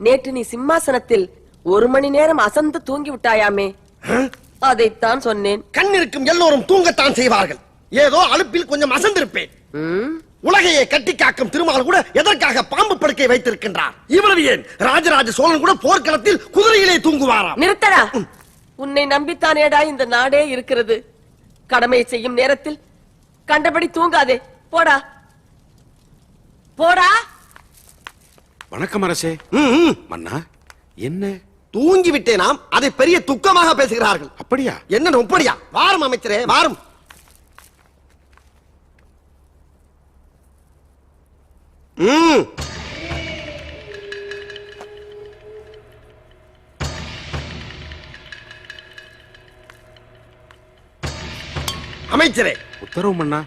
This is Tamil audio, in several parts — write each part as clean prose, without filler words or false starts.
நேற்று நீ சிம்மாசனத்தில் 1 மணி நேரம் அசந்து தூங்கி விட்டாயாமே, அதைத்தான் சொன்னேன். கண் இருக்கும் எல்லோரும் தூங்கத்தான் செய்வார்கள். ஏதோ அலுப்பில் கொஞ்சம் அசந்திருப்பேன். உலகையே கட்டி காக்கும் திருமால் கூட எதற்காக பாம்பு படுக்கை வைத்திருக்கின்றார்? இவ்வளவு ஏன் ராஜராஜ சோழன் கூட போர்க்களத்தில் குதிரையிலே தூங்குவாராம். நிறுத்தடா, உன்னை நம்பித்தானேடா இந்த நாடே இருக்கிறது. கடமையை செய்யும் நேரத்தில் கண்டபடி தூங்காதே. போடா போடா. வணக்கம் அரசே. மன்னா, என்ன தூங்கி விட்டேனாம், அதை பெரிய துக்கமாக பேசுகிறார்கள். அப்படியா? என்ன அப்படியா? வாரும் அமைச்சரே, வாரும். அமைச்சரே, உத்தரவு மன்னா.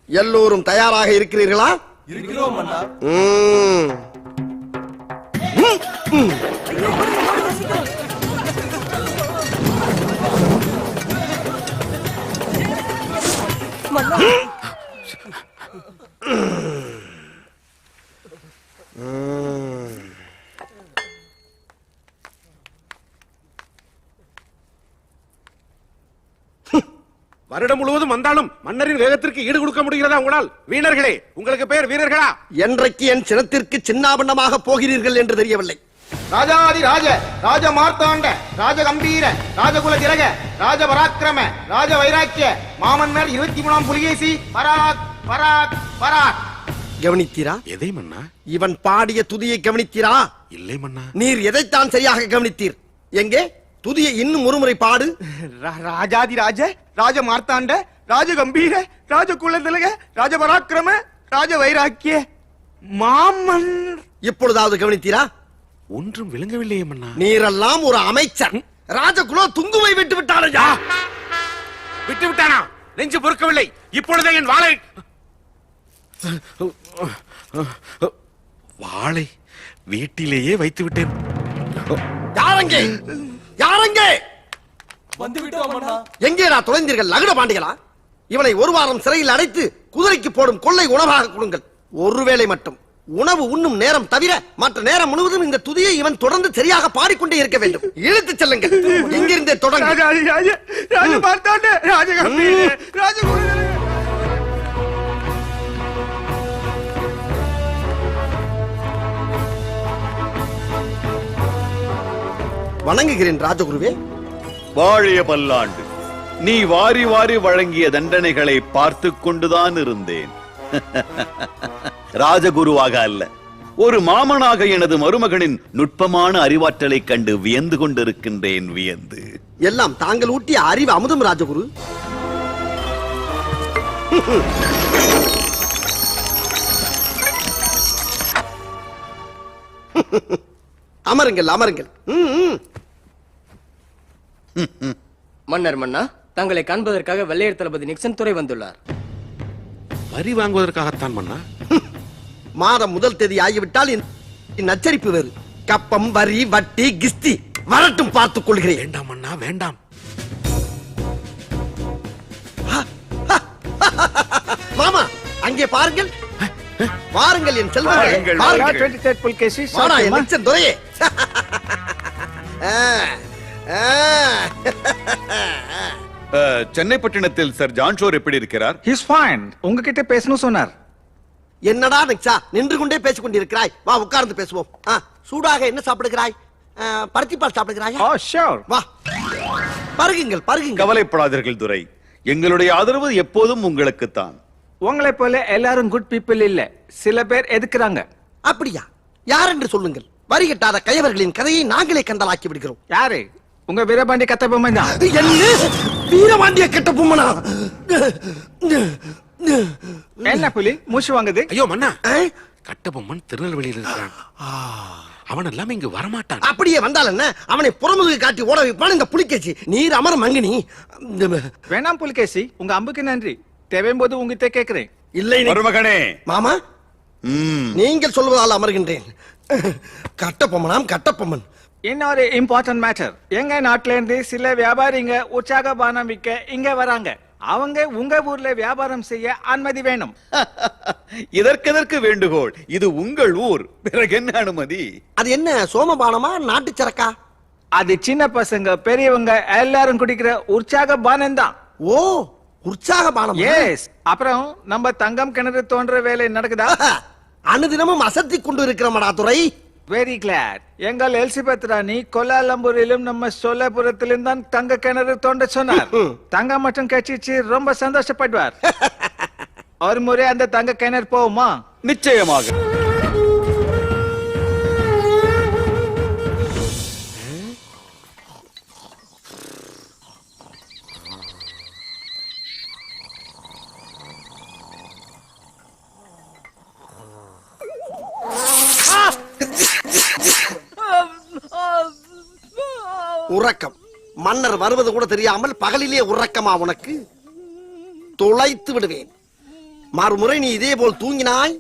எல்லோரும் தயாராக இருக்கிறீர்களா? இருக்கிறோம் மன்னா. வருடம் முழுவதும் வந்தாலும் மன்னரின் வேகத்திற்கு ஈடு கொடுக்க முடிகிறதா உங்களால்? வீணர்களே, உங்களுக்கு பேர் வீரர்களா? என்றைக்கு என் சினத்திற்கு சின்னாபண்ணமாக போகிறீர்கள் என்று தெரியவில்லை. ராஜாதி ராஜ ராஜ மார்த்தாண்ட ராஜ கம்பீர ராஜகுல திலக ராஜ பராக்கிரம ராஜ வைராக்கிய மாமன்னர் 23ஆம் புலிகேசி பராக் பராக் பராக். கவனித்தீரா? எதை மன்னா? இவன் பாடிய துதியை கவனித்தீரா? இல்லை மன்னா. நீர் எதைத்தான் சரியாக கவனித்தீர்? எங்கே துதியை இன்னும் ஒருமுறை பாடு. ராஜாதி ராஜ ராஜ மார்த்தாண்ட ராஜ கம்பீர ராஜகுல திலக ராஜ பராக்கிரம ராஜ வைராக்கிய மாமன். இப்பொழுதாவது கவனித்தீரா? ஒன்றும் விளங்கவில்லையே மன்னா. நீரெல்லாம் ஒரு அமைச்சர். ராஜகுலோ துங்குவை விட்டு விட்டாரையா? விட்டு விட்டானா? நெஞ்சு பொறுக்கவில்லை. இப்பொழுதே என் வாளை வீட்டிலேயே வைத்து விட்டேன். யாரங்கே? யாரங்கே? வந்து விட்டோம் மன்னா. எங்கேடா தொலைந்தீர்கள் லகுட பாண்டிகளா? இவனை 1 வாரம் சிறையில் அடைத்து குதிரைக்கு போடும் கொள்ளை உணவாக கொடுங்கள். ஒருவேளை மட்டும் உணவு உண்ணும் நேரம் தவிர மற்ற நேரம் முழுவதும் இந்த துதியை இவன் தொடர்ந்து சரியாக பாடிக்கொண்டே இருக்க வேண்டும். இழுத்து செல்லுங்கள். எங்கிருந்தே தொடங்க. ராஜாதி ராஜ ராஜ மார்த்தாண்ட ராஜ கம்பீர ராஜகுல திலக. வணங்குகிறேன் ராஜகுருவே. வாழிய பல்லாண்டு. நீ வாரி வாரி வழங்கிய தண்டனைகளை பார்த்து கொண்டுதான் இருந்தேன். ராஜகுருவாக அல்ல, ஒரு மாமனாக எனது மருமகனின் நுட்பமான அறிவாற்றலை கண்டு வியந்து கொண்டிருக்கின்றேன். வியந்து எல்லாம் தாங்கள் ஊட்டிய அறிவு அமுதம் ராஜகுரு. அமருங்கள் அமருங்கள். மன்னர் மன்னா, தங்களை காண்பதற்காக வெள்ளையர் தளபதி நிக்சன் துறை வந்துள்ளார். வரி வாங்குவதற்காகத்தான் மன்னா. மாதம் முதல் தேதி ஆகிவிட்டால் நச்சரிப்பு வேறு. கப்பம், வரி, வட்டி, கிஸ்தி வரட்டும், பார்த்துக் கொள்கிறேன். வேண்டாம் மன்னா, வேண்டாம். மாமா, அங்கே பாருங்கள். வாருங்கள் என் செல்வங்களே. வாடா என் நிக்சன் துரையே. சென்னை பட்டணத்தில் சர் ஜான்ஷோர் எப்படி இருக்கிறார்? He's fine. உங்ககிட்ட பேசணும் சொன்னார். என்னடா நிக்சா, நின்று கொண்டே பேசிக் கொண்டிருக்கிறாய்? வா உட்கார்ந்து பேசுவோம். சூடாக என்ன சாப்பிடுகிறாய்? பருத்திப்பால் சாப்பிடுகிறாய்? Oh sure. வா பருகுங்கள் பருகுங்கள். கவலைப்படாதீர்கள் துரை, எங்களுடைய ஆதரவு எப்போதும் உங்களுக்குத்தான். உங்களை போல எல்லாரும் குட் பீப்பிள் இல்ல, சில பேர் எதுக்குறாங்க. அப்படியா? யார் என்று சொல்லுங்கள். வரி கட்டாத கயவர்களின் கதையை நாங்களே கந்தலாக்கி விடுகிறோம். யாரு? உங்க வீரபாண்டிய கட்டபொம்மை தான். என்ன வீரபாண்டிய கட்டபொம்மனா? என்ன புலி மூச்சு வாங்குது? ஐயோ மன்னா, கட்டபொம்மன் திருநெல்வேலியில் இருக்கிறான். அவன் எல்லாம் இங்கு வரமாட்டான். அப்படியே வந்தால் என்ன? அவனை புறமுதுகு காட்டி ஓட வைப்பான் இந்த புலிகேசி. நீர் அமர மங்கினி. வேணாம் புலிகேசி, உங்க அம்புக்கு நன்றி. தேவையும் போது உங்ககிட்ட கேட்கிறேன். இல்லை மருமகனே. மாமா, நீங்கள் சொல்வதால் அமர்கின்றேன். கட்டபொம்மனாம் கட்டபொம்மன். இன்னொரு இம்பார்ட்டன்ட் மேட்டர். எங்க நாட்டுல இருந்து சில வியாபாரிங்க உற்சாக பானம் விற்க இங்க வராங்க. அவங்க உங்க ஊர்ல வியாபாரம் செய்ய அனுமதி வேணும். இதற்கெதற்கு வேண்டுகோள்? இது உங்கள் ஊர், பிறகு என்ன அனுமதி? அது என்ன சோமபானமா நாட்டு சரக்கா? அது சின்ன பசங்க பெரியவங்க எல்லாரும் குடிக்கிற உற்சாக பானம் தான். ஓ, உற்சாக பானம். எஸ். அப்புறம் நம்ம தங்கம் கிணறு தோன்ற வேலை நடக்குதா? அனுதினமும் அசத்தி கொண்டு இருக்கிறோமடா துரை. Very glad. எங்கள் எலிசபெத் ராணி கோலாலம்பூரிலும் நம்ம சோலாபுரத்திலும் தான் தங்க கிணறு தோண்ட சொன்னார். தங்கம் மட்டும் கட்சிச்சு ரொம்ப சந்தோஷப்படுவார். ஒரு முறை அந்த தங்க கிணறு போகுமா? நிச்சயமாக. உறக்கம். மன்னர் வருவது கூட தெரியாமல் பகலிலே உறக்கமா உனக்கு? தொலைத்து விடுவேன். மறுமுறை நீ இதே போல் தூங்கினாய்,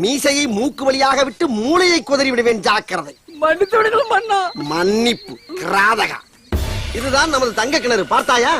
மீசையை மூக்கு வழியாக விட்டு மூளையை குதறி விடுவேன். ஜாக்கிரதை. மன்னிப்பு கிராதகா. இதுதான் நமது தங்க கிணறு, பார்த்தாயா?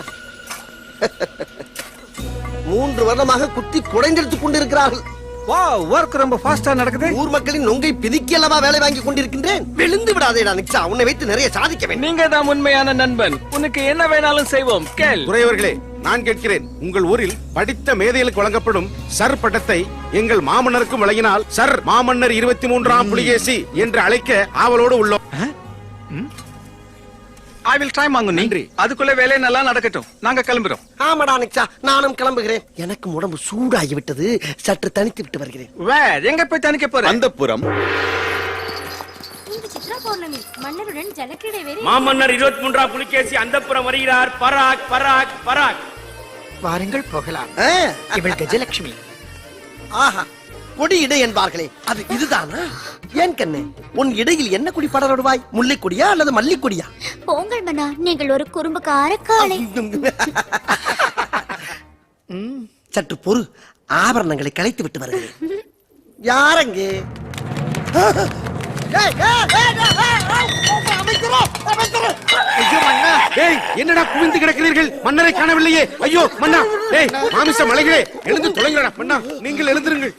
3 வருடமாக குத்தி குடைந்தெடுத்துக் கொண்டிருக்கிறார்கள். வாவ், வர்க் ரொம்ப ஃபாஸ்டா நடக்குது. ஊர் மக்களின் நொங்கை பிதிக்கி அல்லவா வேலை வாங்கி கொண்டிருக்கின்றேன். விழுந்து விடாதேடா நிக்ஷா, உன்னை வைத்து நிறைய சாதிக்க வேண்டும். நீங்க தான் உண்மையான நண்பன். உனக்கு என்ன வேணாலும் செய்வோம். கேள். துரையவர்களே, நான் கேட்கிறேன், உங்கள் ஊரில் படித்த மேதைகளுக்கு வழங்கப்படும் சர் பட்டத்தை எங்கள் மாமன்னருக்கும் வழங்கினால் சர் மாமன்னர் 23ஆம் புலிகேசி என்று அழைக்க ஆவலோடு உள்ளோம். I will try மாங்குனி. நன்றி. அதுக்குள்ள வேலை நல்லா நடக்கட்டும். நாங்க கிளம்புறோம். ஆமாடா நிக்ஷா, நானும் கிளம்புகிறேன். எனக்கு உடம்பு சூடாகி விட்டது. சற்று தனித்து விட்டு வருகிறேன். வேர் எங்க போய் தனிக்க போற? அந்தப்புறம். இந்த சித்ரா பௌர்ணமி மன்னருடன் ஜலக்கிரீடை வேறு. மாமன்னர் 23ஆம் புலிகேசி அந்தப்புறம் வருகிறார். பராக் பராக் பராக். வாருங்கள் போகலாம். இவள் கஜலட்சுமி. ஆஹா, கொடி இடை என்பார்களே, அது இதுதானா? ஏன் கண்ணே, உன் இடையில் என்ன கொடி படர்வாய்? முல்லை கொடியா அல்லது மல்லி கொடியா? போங்கள் மன்னா, நீங்கள் ஒரு குறும்புக்கார காளை. சற்று பொறு, ஆபரணங்களை கலைத்து விட்டு வருகிறேன். யாரங்கே? என்னடா குவிந்து கிடக்கிறீர்கள்? மன்னரை காணவில்லையே. ஐயோ மன்னா, மாமிச மலைகளே, எழுந்து தொலைங்கடா. மன்னா, நீங்கள் எழுந்திருங்கள்,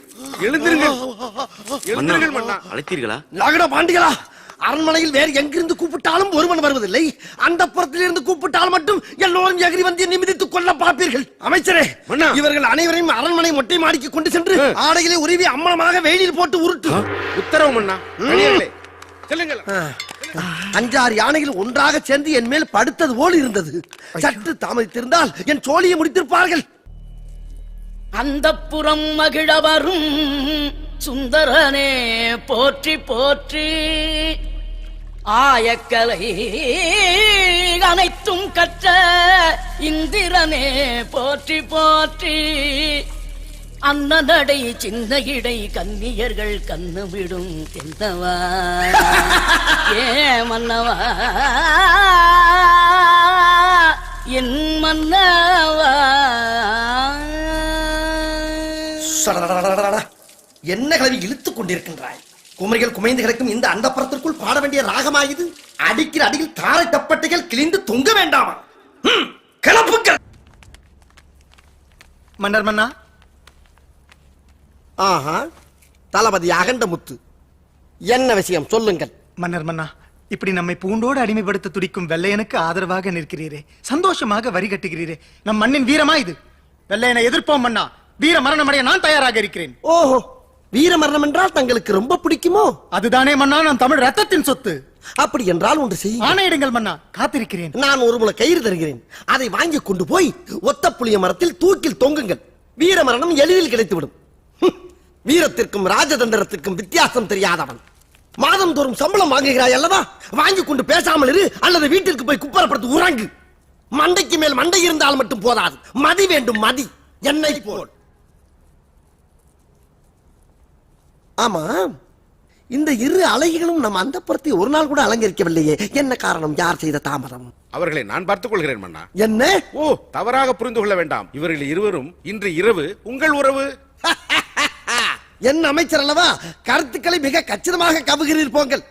எழுந்திருங்கள், எழுந்திருங்கள். மன்னா, அழைத்தீர்களா? லகட பாண்டிகளா, அரண்மனையில் வேறு எங்கிருந்து கூப்பிட்டாலும் ஒருவன் வருவதில்லை. அந்த புறத்திலிருந்து கூப்பிட்டால் மட்டும் எல்லோரும் எகிரி வந்து நிமிதித்துக் கொள்ள பார்ப்பீர்கள். அமைச்சரே, இவர்கள் அனைவரையும் அரண்மனை மொட்டை மாடிக்கு கொண்டு சென்று ஆடைகளை உருவி அம்மனமாக வெயிலில் போட்டு உருட்டு. உத்தரவு மன்னா. செல்லுங்கள். 5-6 யானைகள் ஒன்றாக சேர்ந்து என் மேல் படுத்தது போல் இருந்தது. சற்று தாமதித்திருந்தால் என் சோழியை முடித்திருப்பார்கள். அந்தப்புறம் மகிழ வரும் சுந்தரனே போற்றி போற்றி. ஆயக்கலை அனைத்தும் கற்ற இந்திரனே போற்றி போற்றி. அன்னடை சின்ன இடை கன்னியர்கள் கண்ணுவிடும் என்னவா ஏ மன்னவா என் மன்னவா. என்ன கிளவி இழுத்துக் கொண்டிருக்கின்றாய்? குமரிகள் குமைந்து கிடக்கும் இந்த அந்தப்புறத்திற்குள் பாட வேண்டிய ராகமாயுது. அடிக்கிற அடியில் தாரை தப்பட்டைகள் கிழிந்து தொங்க வேண்டாமா? கிளப்புக்கள். மன்னர் மன்னா. ஆஹா, தளபதி அகண்ட முத்து, என்ன விஷயம் சொல்லுங்கள். மன்னர் மன்னா, இப்படி நம்மை பூண்டோடு அடிமைப்படுத்த துடிக்கும் வெள்ளையனுக்கு ஆதரவாக நிற்கிறீரே, சந்தோஷமாக வரி கட்டுகிறீரே. நம் மண்ணின் வீரமா இது? வெள்ளையனை எதிர்ப்போம் மன்னா. வீர மரணம் அடைய நான் தயாராக இருக்கிறேன். ஓஹோ, வீர மரணம் என்றால் தங்களுக்கு ரொம்ப பிடிக்குமோ? அதுதானே மன்னா நம் தமிழ் ரத்தத்தின் சொத்து. அப்படி என்றால் ஒன்று செய்ய. ஆணையிடுங்கள் மன்னா, காத்திருக்கிறேன். நான் ஒரு முளை கயிறு தருகிறேன். அதை வாங்கி கொண்டு போய் ஒத்த புளிய மரத்தில் தூக்கில் தொங்குங்கள். வீர மரணம் எளிதில் கிடைத்துவிடும். வீரத்திற்கும் ராஜதந்திரத்திற்கும் வித்தியாசம் தெரியாதவன். மாதம் தோறும் சம்பளம் வாங்குகிறாய் அல்லவா? வாங்கி கொண்டு பேசாமல் இரு, அல்லது வீட்டிற்கு போய் குப்பரப்படுத்து உறங்கு. மண்டைக்கு மேல் மண்டை இருந்தால் மட்டும் போதாது, மதி வேண்டும், மதி. என்னை போல். ஆமா, இந்த இரு அழகிகளும் நம் அந்தப்புறத்தை ஒரு நாள் கூட அலங்கரிக்கவில்லையே. என்ன காரணம்? யார் செய்த தாமதம்? அவர்களை நான் பார்த்துக் கொள்கிறேன் மன்னா. என்ன? ஓ, தவறாக புரிந்து கொள்ள வேண்டாம். இவர்கள் இருவரும் இன்று இரவு உங்கள் உறவு. என் அமைச்சர் அல்லவா, கருத்துக்களை மிக கச்சிதமாக கவுகிறீர் போங்கள்.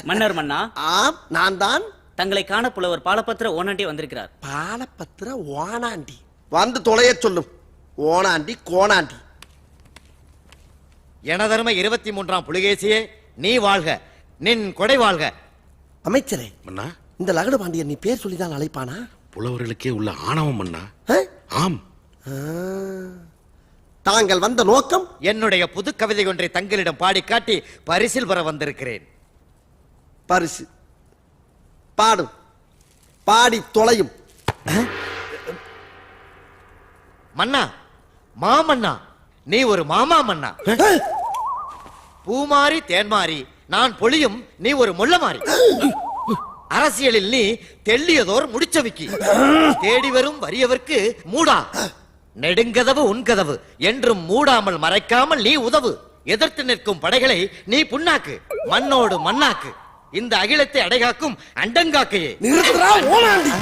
மன்னர் மன்னா. ஆம், நான் தான். தங்களை காண புலவர் பாலபத்திர ஓனாண்டி வந்திருக்கிறார். பாலபத்திர ஓனாண்டி? வந்து தொலைய சொல்லும் ஓனாண்டி கோணாண்டி. எனதருமை 23ஆம் புலிகேசியே, நீ வாழ்க, நின் கொடை வாழ்க. அமைச்சரே, மன்னா, இந்த லகடு பாண்டியன் நீ பேர் சொல்லிதான் அழைப்பானா? புலவர்களுக்கே உள்ள ஆணவம் மன்னா. ஆம். தாங்கள் வந்த நோக்கம்? என்னுடைய புது கவிதை ஒன்றை தங்களிடம் பாடி காட்டி பரிசில் பெற வந்திருக்கிறேன். பரிசு பாடும், பாடி தொலையும். மன்னா, மாமன்னா, நீ ஒரு மாமா மன்னா. பூமாரி தேன்மாரி நான் பொழியும், நீ ஒரு முள்ள மாறி. அரசியலில் நீ தெள்ளியதோர் முடிச்சவிக்கி. தேடி வரும் வறியவர்க்கு மூடா, நெடுங்கதவு உன்கதவு என்றும் மூடாமல் மறைக்காமல் நீ உதவு. எதிர்த்து நிற்கும் படைகளை நீ புண்ணாக்கு, மண்ணோடு மண்ணாக்கு. இந்த அகிலத்தை அடைகாக்கும் அண்டங்காக்கையே. நிறுத்துறா ஓனாண்டி.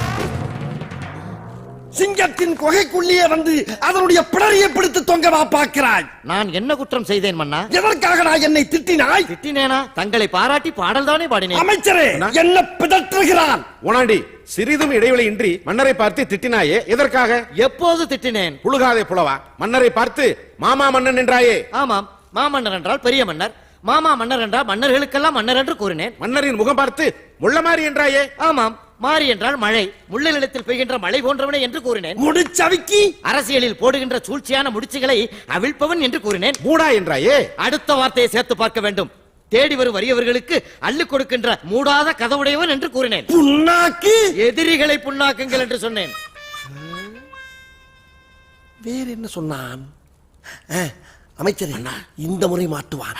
சிங்கத்தின் குகைக்குள்ளே வந்து அதனுடைய பிடரியை பிடித்து தொங்கவா பார்க்கிறாய்? நான் என்ன குற்றம் செய்தேன் மன்னா? எதற்காக நான் என்னை திட்டினாய்? திட்டினேனா? தங்களை பாராட்டி பாடல் தானே பாடினேன். அமைச்சரே, என்ன பிதற்றுகிறான்? ஓனாண்டி, சிறிதும் இடைவெளியின்றி மன்னரை பார்த்து திட்டினாயே, எதற்காக? எப்போது திட்டினேன்? புழுகாதே புலவா. மன்னரை பார்த்து மாமா மன்னன் என்றாயே. ஆமாம், மாமன்னர் என்றால் பெரிய மன்னர், மாமா மன்னர் என்றால் மன்னர்களுக்கெல்லாம் மன்னர் என்று கூறினேன். மன்னரின் முகம் பார்த்து முள்ளமாரி என்றாயே. ஆமாம், மாறி என்றால் மழை, முள்ள நிலத்தில் பெய்கின்ற மழை போன்றவனே என்று கூறினேன். முடிச்சவிக்கி அரசியலில் போடுகின்ற சூழ்ச்சியான முடிச்சுகளை அவிழ்ப்பவன் என்று கூறினேன். மூடா என்றாயே. அடுத்த வார்த்தையை சேர்த்து பார்க்க வேண்டும். தேடி வரும் வறியவர்களுக்கு அள்ளி கொடுக்கின்ற மூடாத கதவுடையவன் என்று கூறினேன். புண்ணாக்கு எதிரிகளை புண்ணாக்குங்கள் என்று சொன்னேன். வேற என்ன சொன்னான்? அமைச்சர், இந்த முறை மாட்டுவான்.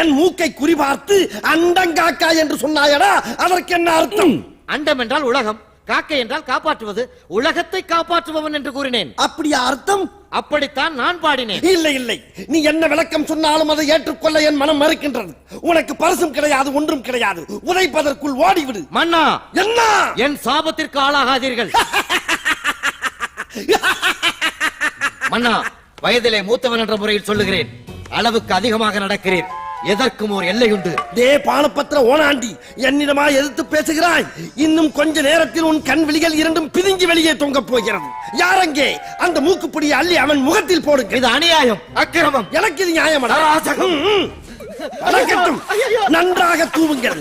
என் மூக்கை குறிபார்த்து அண்டங்காக்கா என்று சொன்னாயடா, அதற்கு என்ன அர்த்தம்? அண்டம் என்றால் உலகம், காக்கை என்றால் காப்பாற்றுவது, உலகத்தை காப்பாற்றுபவன் என்று கூறினேன். அப்படியா அர்த்தம்? அப்படித்தான் நான் பாடினேன். இல்லை இல்லை, நீ என்ன விளக்கம் சொன்னாலும் அதை ஏற்றுக்கொள்ள என் மனம் மறுக்கின்றது. உனக்கு பரிசும் கிடையாது, ஒன்றும் கிடையாது. உதைப்பதற்குள் ஓடிவிடு. மன்னா, என்ன? என் சாபத்திற்கு ஆளாகாதீர்கள். மன்னா, வயதிலே மூத்தவன் என்ற முறையில் சொல்லுகிறேன். அளவுக்கு அதிகமாக நடக்கிறேன். எதற்கும் ஒரு எல்லை உண்டு. தே பானபத்திர ஓனாண்டி, என்னிடமா எதிர்த்து பேசுகிறாய்? இன்னும் கொஞ்ச நேரத்தில் உன் கண் விழிகள் இரண்டும் பிதுங்கி வெளியே தொங்கப் போகிறது. யாரங்கே? அந்த மூக்குப்பிடியை அள்ளி அவன் முகத்தில் போடுங்க. இது அநியாயம், அக்கிரமம். எனக்கு இது நியாயம். நன்றாக தூவுங்கள்.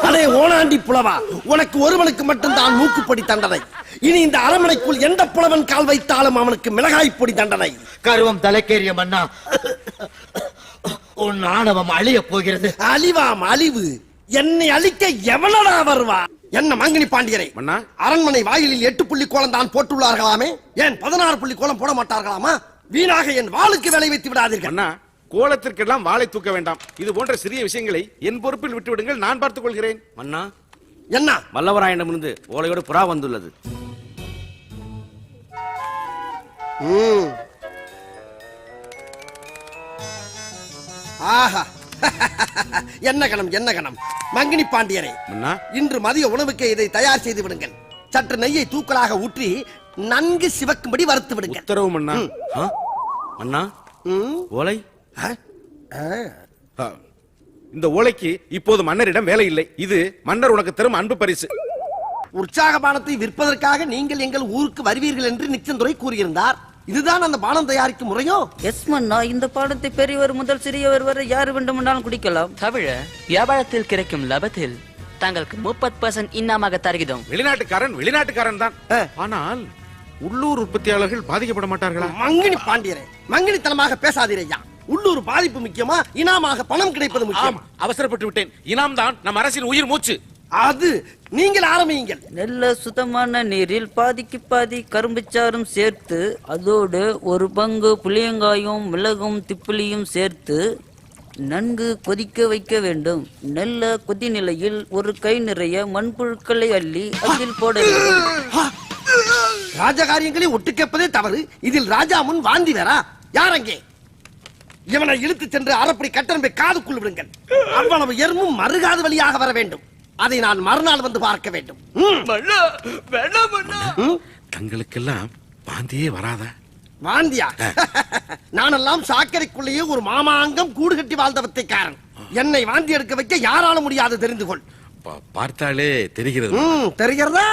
அடே ஓனாண்டி புலவா, உனக்கு ஒருவனுக்கு மட்டும்தான் மூக்குப்படி தண்டனை. இனி இந்த அரண்மனைக்குள் எந்த புலவன் கால் வைத்தாலும் அவனுக்கு மிளகாய் பொடி தண்டனை. கருவம் தலைக்கேறிய மன்னா, உன் ஆணவம் அழிய போகிறது. அழிவாம் அழிவு. என்னை அழிக்க எவனடா வருவா? என்ன மங்கினி பாண்டியரை, அரண்மனை வாயிலில் 8 புள்ளி கோலம் தான் போட்டுள்ளார்களாமே, ஏன் 16 புள்ளி கோலம் போட மாட்டார்களாமா? வீணாக என் வாளுக்கு விளை வைத்து விடாதீர்கள். கோலத்திற்கெல்லாம் வாளை தூக்க வேண்டாம். இது போன்ற சிறிய விஷயங்களை என் பொறுப்பில் விட்டு விடுங்கள், நான் பார்த்துக் கொள்கிறேன். மன்னா, என்ன? வல்லவராயனிடமிருந்து ஓலையோடு புறா வந்துள்ளது. ஆஹா, என்ன கணம் என்ன கணம். மங்கினி பாண்டியரே, இன்று மதிய உணவுக்கு இதை தயார் செய்து விடுங்கள். சற்று நெய்யை தூக்கலாக ஊற்றி நன்கு சிவக்கும்படி வறுத்து விடுங்கள். உத்தரவு மன்னா. மன்னா, ஓலை. இந்த ஓலைக்கு இப்போது மன்னரிடம் வேலை இல்லை. இது மன்னர் உனக்கு தரும் அன்பு பரிசு. உற்சாக பானத்தை விற்பதற்காக நீங்கள் எங்கள் ஊருக்கு வருவீர்கள் என்று நிச்சந்துரை கூறியிருந்தார். இதுதான் அந்த பானம் தயாரிக்கும் முறையோ? எஸ் மன்னா, இந்த பானத்தை பெரியவர் முதல் சிறியவர் வரை யார் வேண்டுமென்றாலும் குடிக்கலாம். தவிர வியாபாரத்தில் கிடைக்கும் லாபத்தில் தங்களுக்கு 30% இன்னாமாக தருகிறோம். வெளிநாட்டுக்காரன் தான். ஆனால் உள்ளூர் உற்பத்தியாளர்கள் பாதிக்கப்பட மாட்டார்களா? மங்கினி பாண்டியரே, மங்கினித்தனமாக பேசாதீரையா. உள்ளூர் பாதிப்பு முக்கியமா, இனாமாக பணம் கிடைப்பது முக்கியம்? அவசரப்பட்டு விட்டேன். இனாம் தான் நம் அரசின் உயிர் மூச்சு. அது நீங்கள் ஆரம்பியுங்கள். நல்ல சுத்தமான நீரில் பாதிக்கு பாதி கரும்புச்சாரும் சேர்த்து, அதோடு 1 பங்கு புளியங்காயும் மிளகும் திப்பிலியும் சேர்த்து நன்கு கொதிக்க வைக்க வேண்டும். நல்ல கொதி நிலையில் 1 கை நிறைய மண்புழுக்களை அள்ளி அதில் போட வேண்டும். ராஜகாரியங்களை ஒட்டு கேட்பதே தவறு. இதில் ராஜா முன் வாந்தி வேறா? யாரங்கே? இவனை இழுத்து சென்று அரைப்படி கட்டணம்பை காதுக்குள் விடுங்கள். அவ்வளவு எறும்பும் மறுகாது வழியாக வர வேண்டும். அதை நான் மறுநாள் வந்து பார்க்க வேண்டும். தங்களுக்கெல்லாம் வாந்தியே வராதா? வாந்தியா? நானெல்லாம் சாக்கடைக்குள்ளேயே ஒரு மாமாங்கம் கூடு கட்டி வாழ்ந்தவத்தைக்காரன். என்னை வாந்தி எடுக்க வைக்க யாரால முடியாது, தெரிந்து கொள். பார்த்தாலே தெரிகிறது. தெரிகிறதா?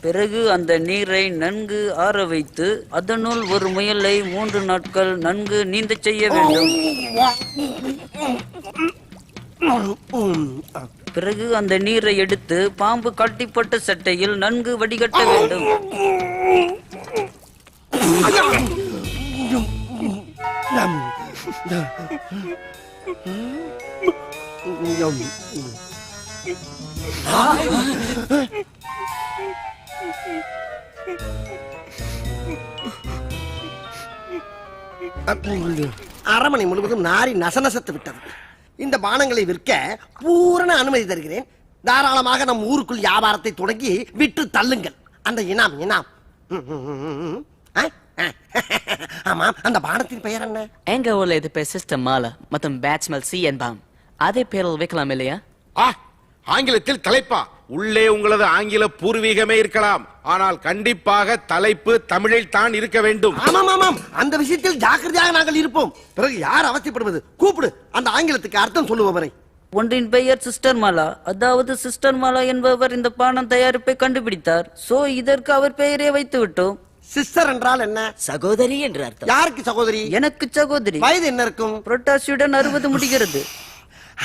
பிறகு அந்த நீரை நன்கு ஆற வைத்து அதனுள் ஒரு முயலை 3 நாட்கள் நன்கு நீந்த செய்ய வேண்டும். பிறகு அந்த நீரை எடுத்து பாம்பு கட்டிப்பட்ட சட்டையில் நன்கு வடிகட்ட வேண்டும். அரமனை முழுவதும் நாரி நசநசத்து விட்டது. இந்த பானங்களை விற்க பூரண அனுமதி தருகிறேன். தாராளமாக நம் ஊருக்குள் வியாபாரத்தை தொடங்கி விற்று தள்ளுங்கள். அந்த இனாம் இனாம். ஆமா, அந்த பானத்தின் பெயர் என்ன? எங்க ஊர்ல இது பேர் சிஸ்டம் மாலா மற்றும் பேட்ஸ்மெல் சி என்பாம். அதே பேரில் வைக்கலாம் இல்லையா? ஆங்கிலத்தில் தலைப்பா? உள்ளே உங்களது ஆங்கில பூர்வீகமே இருக்கலாம், ஆனால் கண்டிப்பாக தலைப்பு தமிழில் தான் இருக்க வேண்டும். ஆமாம் ஆமாம், அந்த விஷயத்தில் ஜாக்கிரதையாக நாங்கள் இருப்போம். பிறகு யார் அவசியப்படுவது? கூப்பிடு, அந்த ஆங்கிலத்துக்கு அர்த்தம் சொல்லுபவரை. ஒன்றின் பெயர் சிஸ்டர் மாலா. அதாவது சிஸ்டர் மாலா என்பவர் இந்த பானம் தயாரிப்பை கண்டுபிடித்தார். சோ இதற்கு அவர் பெயரே வைத்து விட்டோம். சிஸ்டர் என்றால் என்ன? சகோதரி என்று அர்த்தம். யாருக்கு சகோதரி? எனக்கு சகோதரி. வயது என்ன இருக்கும்? புரட்டாசியுடன் 60 முடிகிறது.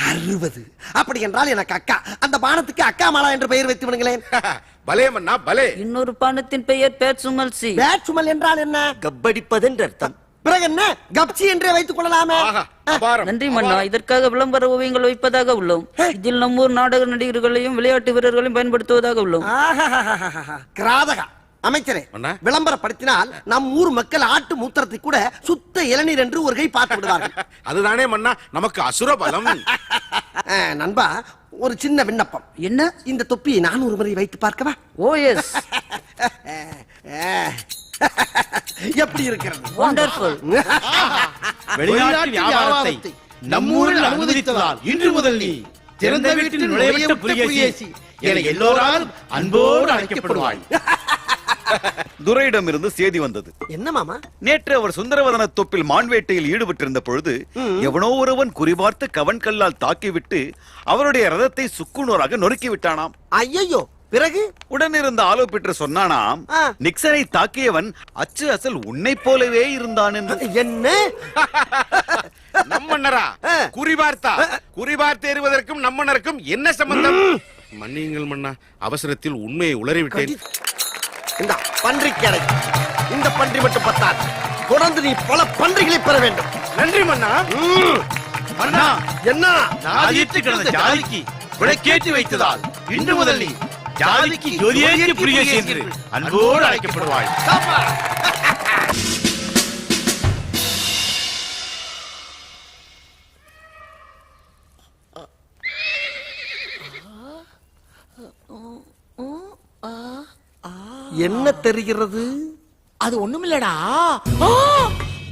60? அப்படி என்றால் எனக்கு அக்கா. அந்த பானத்துக்கு அக்கா மாலா என்று பெயர் வைத்து விடுங்களேன். பலே மன்னா பலே. இன்னொரு பானத்தின் பெயர் பேட்சுமல் சி. பேட்சுமல் என்றால் என்ன? கப்படிப்பது என்று அர்த்தம். பிறகு என்ன? கப்சி என்றே வைத்துக் கொள்ளலாமே. நன்றி மன்னா, இதற்காக விளம்பர ஓவியங்கள் வைப்பதாக உள்ளோம். இதில் நம்மூர் நாடக நடிகர்களையும் விளையாட்டு வீரர்களையும் பயன்படுத்துவதாக உள்ளோம். கிராதகா அமைச்சரே, விளம்பரப்படுத்தினால் நம் ஊர் மக்கள் ஆட்டு மூத்திரத்தை கூட சுத்த இளநீர் என்று ஒரு கை பார்த்து விடுவார்கள். அதுதானே மன்னா நமக்கு அசுர பலம். நண்பா, ஒரு சின்ன விண்ணப்பம். என்ன? இந்த தொப்பியை நான் ஒரு முறை வைத்து பார்க்கவா? ஓ எஸ். எப்படி இருக்கிறது? வண்டர்ஃபுல். வெளிநாட்டு வியாபாரத்தை நம்மூரில் அனுமதித்ததால் இன்று முதல் நீ திறந்த வீட்டில் நுழையவிட்ட புலிகேசி என எல்லோராலும் அன்போடு அழைக்கப்படுவாய். துரையிடமிருந்து செய்தி வந்தது. என்ன மாமா? நேற்று அவர் சுந்தரவதன தொப்பில் மான்வேட்டையில் ஈடுபட்டிருந்த பொழுது எவனோ ஒருவன் குறிபார்த்து கவன் கல்லால் தாக்கிவிட்டு அவருடைய ரதத்தை சுக்குநூறாக நொறுக்கி விட்டானாம். ஐயோ! பிறகு உடனிருந்த ஆலோ பெற்று சொன்னானாம், நிக்சனை தாக்கியவன் அச்சு அசல் உன்னை போலவே இருந்தான் என்று. என்ன? நம்மண்ணரா குறிபார்த்தா? குறிபார்த்து எறிவதற்கும் நம்மண்ணருக்கும் என்ன சம்பந்தம்? மன்னியுங்கள் மன்னா, அவசரத்தில் உண்மையை உளறிவிட்டேன். இந்த பன்றிக்கடை, இந்த பன்றி மட்டும் பத்தாது, தொடர்ந்து நீ பல பன்றிகளை பெற வேண்டும். நன்றி மன்னா. மன்னா, என்ன? ஜாதித்து கிடந்த ஜாதிக்கு விளக்கேற்றி வைத்ததால் இன்று முதல் நீ ஜாதிக்கு ஜோதியேற்றி புலிகேசி என்று அன்போடு அழைக்கப்படுவாய். என்ன தெரிகிறது? அது ஒண்ணுமில்லடா.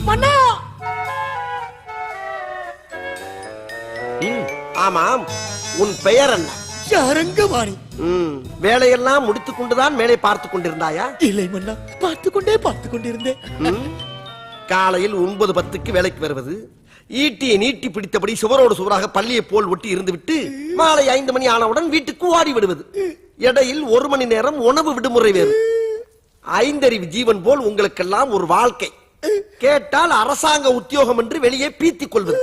மன்னா. ஆமாம், உன் பெயர் என்ன? ஷரங்கவாணி. வேலையெல்லாம் முடித்துக் கொண்டுதான் மேலே பார்த்துக் கொண்டிருந்தாயா? இல்லை மன்னா, பார்த்துக் கொண்டிருந்தேன். காலையில் 9:10 வேலைக்கு வருவது, ஈட்டியை நீட்டி பிடித்தபடி சுவரோடு சுவராக பள்ளியை போல் ஒட்டி இருந்துவிட்டு மாலை 5 மணி ஆனவுடன் வீட்டுக்கு ஓடி விடுவது. இடையில் 1 மணி நேரம் உணவு விடுமுறை வேறு. 5 அறிவு ஜீவன் போல் உங்களுக்கெல்லாம் ஒரு வாழ்க்கை. கேட்டால் அரசாங்க உத்தியோகம் என்று வெளியே பீத்திக் கொள்வது.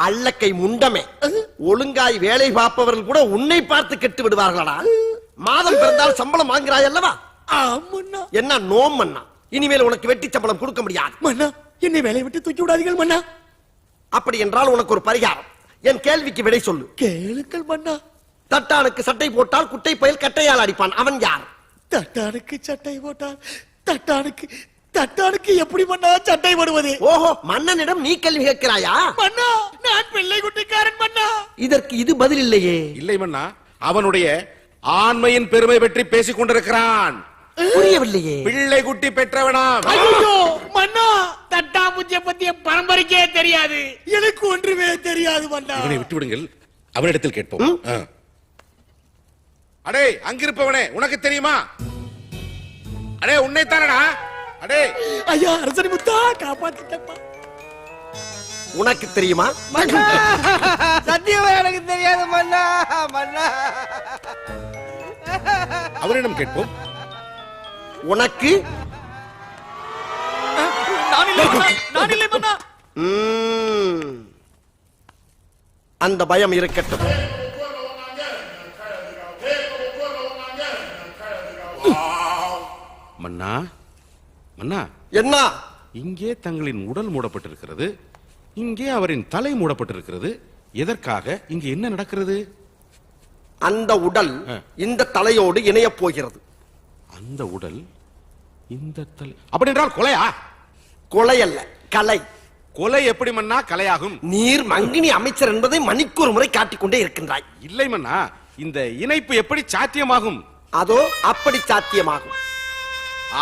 அல்லக்கை முண்டமே, ஒழுங்காய் வேலை பார்ப்பவர்கள் கூட உன்னை பார்த்து கெட்டு விடுவார்களா? மாதம் பிறந்தால் சம்பளம் வாங்குறாய் அல்லவா? என்ன நோம் மன்னா, இனிமேல் உனக்கு வெட்டி சம்பளம் கொடுக்க முடியாது. மன்னா, என்னை வேலை விட்டு தூக்கி விடாதீர்கள் மன்னா. அப்படி என்றால் உனக்கு ஒரு பரிகாரம். என் கேள்விக்கு விடை சொல்லு. கேளுங்கள் மன்னா. தட்டானுக்கு சட்டை போட்டால் குட்டை பயல் கட்டையால் அடிப்பான், அவன் யார்? தட்டானுக்கு சட்டை போட்டால் தட்டானுக்கு எப்படி மன்னா சட்டை போடுவது? ஓஹோ, மன்னனிடம் நீ கேள்வி கேட்கிறாயா? மன்னா, நான் பிள்ளை குட்டிக்காரன் மன்னா. இதற்கு இது பதில் இல்லையே. இல்லை மன்னா, அவனுடைய ஆண்மையின் பெருமை பற்றி பேசிக் கொண்டிருக்கிறான். புரியவில்லையே. பிள்ளை குட்டி பெற்றவனா? ஐயோ மன்னா, தட்டா பூஜ்ய பத்திய பரம்பரைக்கே தெரியாது. எனக்கு ஒன்றுமே தெரியாது மன்னா. இவனை விட்டு விடுங்கள், அவனிடத்தில் கேட்போம். அடே, அங்கிருப்பவனே, உனக்கு தெரியுமா? அடே, உன்னைத்தானடா? அடே ஐயா, அரசனி முத்தா, காப்பாத்திட்டப்பா. உனக்கு தெரியுமா? சத்தியமா எனக்கு தெரியாது மன்னா. மன்னா அவரிடம் கேட்போம். உனக்கு அந்த பயம் இருக்கட்டும். மன்னா மன்னா, என்ன? இங்கே தங்களின் உடல் மூடப்பட்டிருக்கிறது, இங்கே அவரின் தலை மூடப்பட்டிருக்கிறது. எதற்காக? இங்கே என்ன நடக்கிறது? அந்த உடல் இந்த தலையோடு இணைய போகிறது. அந்த உடல் இந்த தலை அப்படி என்றால் கொலையா? கொலை அல்ல, கலை. கொலை எப்படி மன்னா கலையாகும்? நீர் மங்கினி அமைச்சர் என்பதை மணிக்கு ஒரு முறை காட்டிக்கொண்டே இருக்கின்றாய். இல்லை மன்னா, இந்த இணைப்பு எப்படி சாத்தியமாகும்? அதோ அப்படி சாத்தியமாகும்.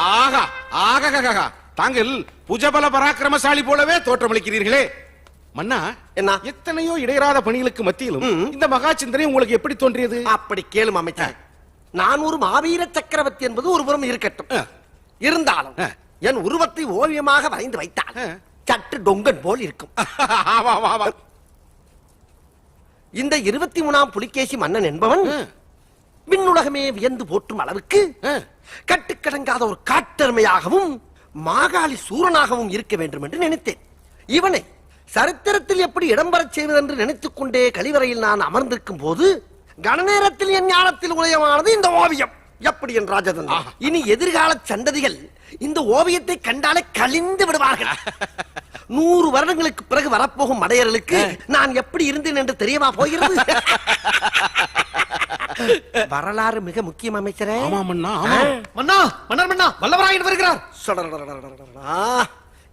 ஆகா ஆகா, தாங்கள் புஜபல பராக்கிரமசாலி போலவே தோற்றமளிக்கிறீர்களே. மன்னா, என்ன? எத்தனையோ இடையறாத பணிகளுக்கு மத்தியிலும் இந்த மகா சிந்தனை உங்களுக்கு எப்படி தோன்றியது? அப்படி கேளும் அமைச்சர். நான் ஒரு மாவீர சக்கரவர்த்தி என்பது ஒரு புறம் இருக்கட்டும். இருந்தாலும் என் உருவத்தை ஓவியமாக வரைந்து வைத்தால் சற்று டொங்கன் போல் இருக்கும். இந்த 23ஆம் புலிகேசி மன்னன் என்பவன் விண்ணுலகமே வியந்து போற்றும் அளவுக்கு கட்டுக்கடங்காத ஒரு காட்டெருமையாகவும் மாகாளி சூரனாகவும் இருக்க வேண்டும் என்று நினைத்தேன். இவனை சரித்திரத்தில் எப்படி இடம்பெறச் செய்வதென்று நினைத்துக் கொண்டே கழிவறையில் நான் அமர்ந்திருக்கும் போது கணநேரத்தில் என் ஞானத்தில் உதயமானது இந்த ஓவியம். எப்படி என் ராஜதந்திரா? இனி எதிர்கால சந்ததிகள் இந்த ஓவியத்தை கண்டாலே கலிந்து விடுவார்கள். 100 வருடங்களுக்கு பிறகு வரப்போகும் மடையர்களுக்கு நான் எப்படி இருந்தேன் என்று தெரியவா போகிறது? வரலாறு மிக முக்கியம் அமைச்சரே. ஆமா மன்னா, மன்னா, மன்னர் மன்னா, வல்லவராயன் வருகிறார்.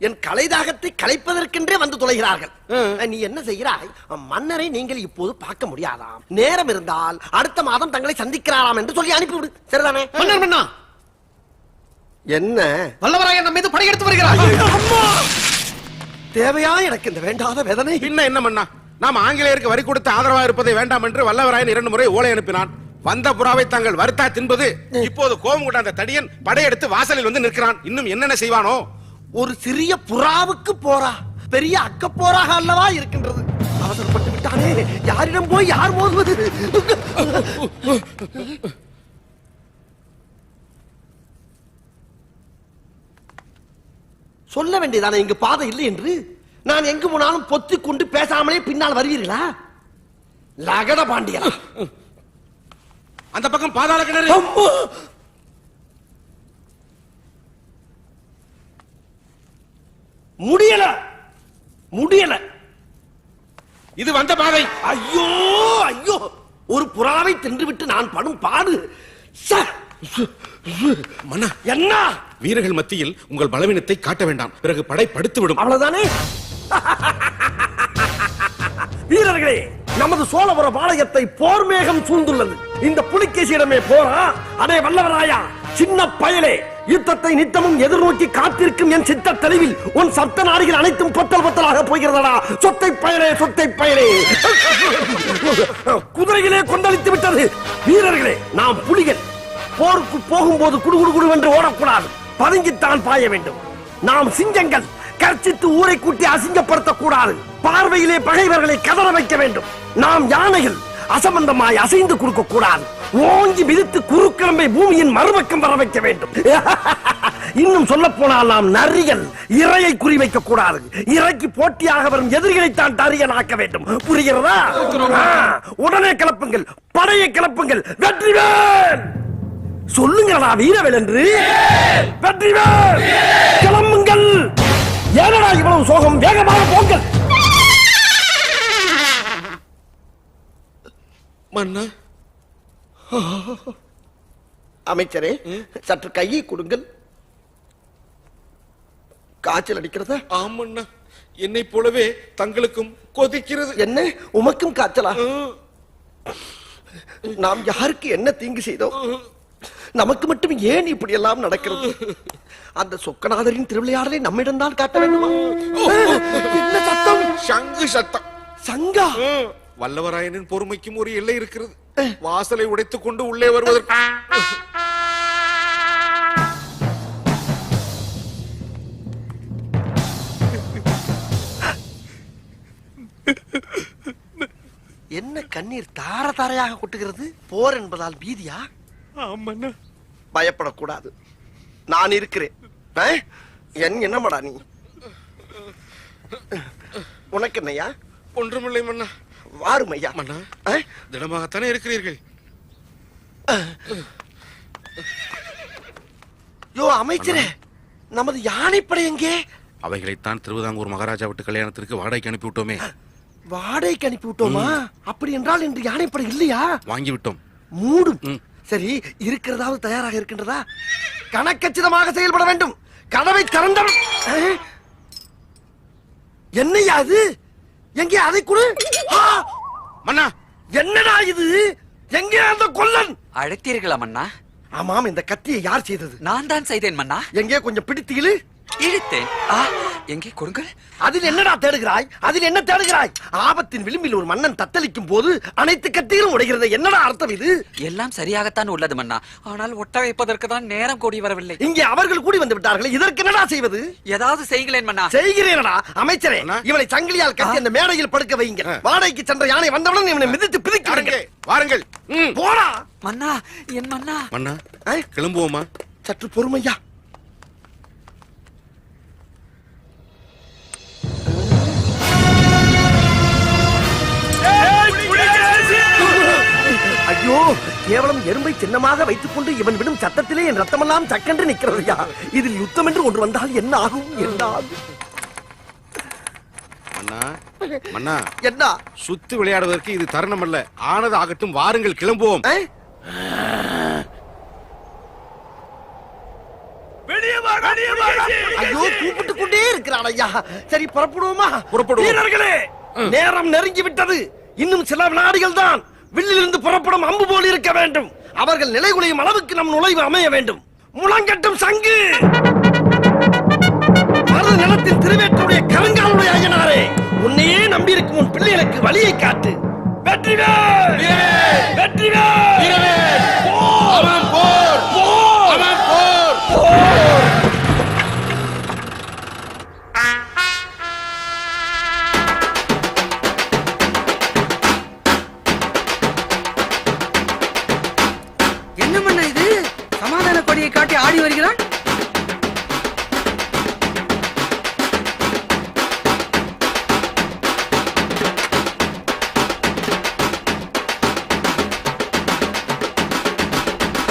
என் கலைதாகத்தை கலைப்பதற்கென்றே வந்து தொலைகிறார்கள். நீ என்ன செய்கிறாய்? மன்னரை நீங்கள் இப்போது பார்க்க முடியாதாம். நேரம் இருந்தால் அடுத்த மாதம் தங்களை சந்திக்கிறாராம் என்று சொல்லி அனுப்பிவிடு. சரிதானே? மன்னர் மன்னா, என்ன? வல்லவராயன் நம்ம மீது படையெடுத்து வருகிறார். தேவையா எனக்கு இந்த வேண்டாத வேதனை? பின்ன என்ன மன்னா, நாம் ஆங்கிலேயருக்கு வரி கொடுத்து ஆதரவாக இருப்பதை வேண்டாம் என்று வல்லவராயன் 2 முறை ஓலை அனுப்பினான். வந்த புறாவை தாங்கள் வருத்தா தின்பது. இப்போது கோபம் கொண்ட அந்த தடியன் படையெடுத்து வாசலில் வந்து நிற்கிறான். இன்னும் என்னென்ன செய்வானோ? ஒரு சிறிய புறாவுக்கு போரா பெரிய அக்க போராக அல்லவா இருக்கின்றது. அவசரப்பட்டு விட்டானே. யாரிடம் போய் யார் மோதுவது? சொல்ல வேண்டியதானே இங்கு பாதை இல்லை என்று. நான் எங்கு போனாலும் பொத்திக் கொண்டு பேசாமலே பின்னால் வருவீர்களா? லகட பாண்டியலா? அந்த பக்கம் பாதாள கிணறு. முடியல முடியல. இது வந்த பாதை. ஐயோ ஐயோ, ஒரு புறாவை தின்றுவிட்டு நான் படும் பாடு. மன்னா, என்ன? வீரர்கள் மத்தியில் உங்கள் பலவீனத்தை காட்ட வேண்டாம், பிறகு படை படுத்து விடும். அவ்வளவுதானே? வீரர்களே, நமது சோழபுர பாளையத்தை போர் மேகம் சூழ்ந்துள்ளது. இந்த புலிகேசியிடமே போரா? அடே வல்லவராயா, சின்ன பயலே, யுத்தத்தை நித்தமும் எதிர்நோக்கி காத்திருக்கும் என் சித்த தெளிவில் உன் சப்த நாடுகள் அனைத்தும் பொத்தல் பொத்தலாக போகிறதா? சொத்தை பயலே, சொத்தை பயலே. குதிரைகளே கொந்தளித்து விட்டது. வீரர்களே, நாம் புலிகள். போருக்கு போகும்போது குடுகுடு என்று ஓடக்கூடாது, பதுங்கித்தான் பாய வேண்டும். நாம் சிங்கங்கள், கர்ச்சித்து ஊரை கூட்டி அசிங்கப்படுத்தக் கூடாது. பார்வையிலே பகைவர்களை கதற வைக்க வேண்டும். நாம் யானைகள், அசம்பந்தமாய் அசைந்து கொடுக்க கூடாது. ஓங்கி மிதித்து குறுக்கிழம்பை பூமியின் மறுபக்கம் வர வைக்க வேண்டும். இன்னும் சொல்ல போனால் நாம் நரிகள், இரையை குறிவைக்க கூடாது. இறைக்கு போட்டியாக வரும் எதிரிகளைத்தான் தரியனாக்க வேண்டும். புரிகிறதா? உடனே கிளப்புங்கள், படையை கிளப்புங்கள். வெற்றிவேல் சொல்லுங்களா வீரவேல் என்று. வெற்றிவேல் கிளம்புங்கள். ஏனடா இவ்வளவு சோகம்? வேகமாக போங்கள். மன்னா, அமைச்சரே, சற்று கையை கொடுங்கள். காய்ச்சல் அடிக்கிறதா? ஆமண்ணா, என்னை போலவே தங்களுக்கும் கொதிக்கிறது. என்ன, உமக்கும் காய்ச்சலா? நாம் யாருக்கு என்ன தீங்கு செய்தோம்? நமக்கு மட்டும் ஏன் இப்படி எல்லாம் நடக்கிறது? அந்த சொக்கநாதரின் திருவிளையாடலை நம்மிடம் தான் காட்ட வேண்டுமா? என்ன சத்தம்? சங்கு சத்தம். சங்கா? வல்லவராயனின் பொறுமைக்கும் ஒரு எல்லை இருக்கிறது. வாசலை உடைத்துக் கொண்டு உள்ளே வருவதற்கு என்ன கண்ணீர் தார தாரையாக கொட்டுகிறது? போர் என்பதால் பீதியா? ஆமாண்ணா. பயப்படக்கூடாது, நான் இருக்கிறேன். என்னமாடா நீ? உனக்கு என்னையா? ஒன்றுமில்லை மன்னா. வாரும் ஐயா. மன்னா, திடமாகத்தானே இருக்கிறீர்கள்? யோ அமைச்சரே, நமது யானைப்படை எங்கே? அவைகளைத்தான் திருவிதாங்கூர் மகாராஜா விட்டு கல்யாணத்திற்கு வாடகைக்கு அனுப்பிவிட்டோமே. வாடகைக்கு அனுப்பி விட்டோமா? அப்படி என்றால் இன்று யானைப்படை இல்லையா? வாங்கிவிட்டோம். மூடும். சரி, இருக்கிறதாவது தயாராக இருக்கின்றதா? கணக்கச்சிதமாக செயல்பட வேண்டும். கதவை திறந்தவன் என்னையா இது? எங்கே அதை கொடு. மன்னா, என்னடா இது? எங்கே அந்த கொல்லன்? அழைத்தீர்களா மன்னா? ஆமாம், இந்த கத்தியை யார் செய்தது? நான் தான் செய்தேன் மன்னா. எங்கே கொஞ்சம் பிடித்து இழு. இழுத்தேன். எங்கே கொடுங்கள். அதில் என்னடா தேடுகிறாய்? அதில் என்ன தேடுகிறாய்? ஆபத்தின் விளிம்பில் ஒரு மன்னன் தத்தளிக்கும் போது அனைத்து கத்திகளும் உடைகிறது. என்னடா அர்த்தம் இது? எல்லாம் சரியாகத்தான் உள்ளது மன்னா, ஆனால் ஒட்ட வைப்பதற்கு தான் நேரம் கூடி வரவில்லை. இங்கே அவர்கள் கூடி வந்து விட்டார்கள். இதற்கு என்னடா செய்வது? ஏதாவது செய்கிறேன் மன்னா. செய்கிறேனடா. அமைச்சரே, இவனை சங்கிலியால் கட்டி அந்த மேடையில் படுக்க வைங்க. வாடகைக்கு சென்ற யானை வந்தவுடன் இவனை மிதித்து பிதிக்க வாருங்கள். போடா மன்னா. என் மன்னா. மன்னா, கிளம்புவோமா? சற்று பொறுமையா. ஐயோ, கேவலம் எறும்பை சின்னமாக வைத்துக் கொண்டு இவன் விடும் சத்தத்திலே என் ரத்தமெல்லாம் சக்கென்று நிற்கிறதையா. இதில் யுத்தம் என்று ஒன்று வந்தால் என்ன ஆகும்? என்ன ஆகும்? மன்னா, மன்னா, என்ன? சுத்தி விளையாடுவதற்கு இது தருணம் அல்ல. ஆனது ஆகட்டும், வாருங்கள், கிளம்புவோம். ஐயோ, கூப்பிட்டு கொண்டே இருக்கிறான் ஐயா. சரி, புறப்படுவோமா? புறப்படுவோம். வீரர்களே, நேரம் நெருங்கி விட்டது. இன்னும் சில வினாடிகள் தான். வில்லிலிருந்து புறப்படும் அம்பு போல் இருக்க வேண்டும். அவர்கள் நிலைகுலையும் அளவுக்கு நம் நுழைவு அமைய வேண்டும். முழங்கட்டும் சங்கு. மருத நிலத்தின் திருவேற்றுடைய கருங்காலுடைய ஐயனாரே, உன்னையே நம்பியிருக்கும் உன் பிள்ளைகளுக்கு வழியை காட்டு. வெற்றிவேல்! வெற்றிவேல்! அவன் போர்! அவன் போர்! என்ன மன்னா இது? சமாதான கொடியை காட்டி ஆடி வருகிறான்.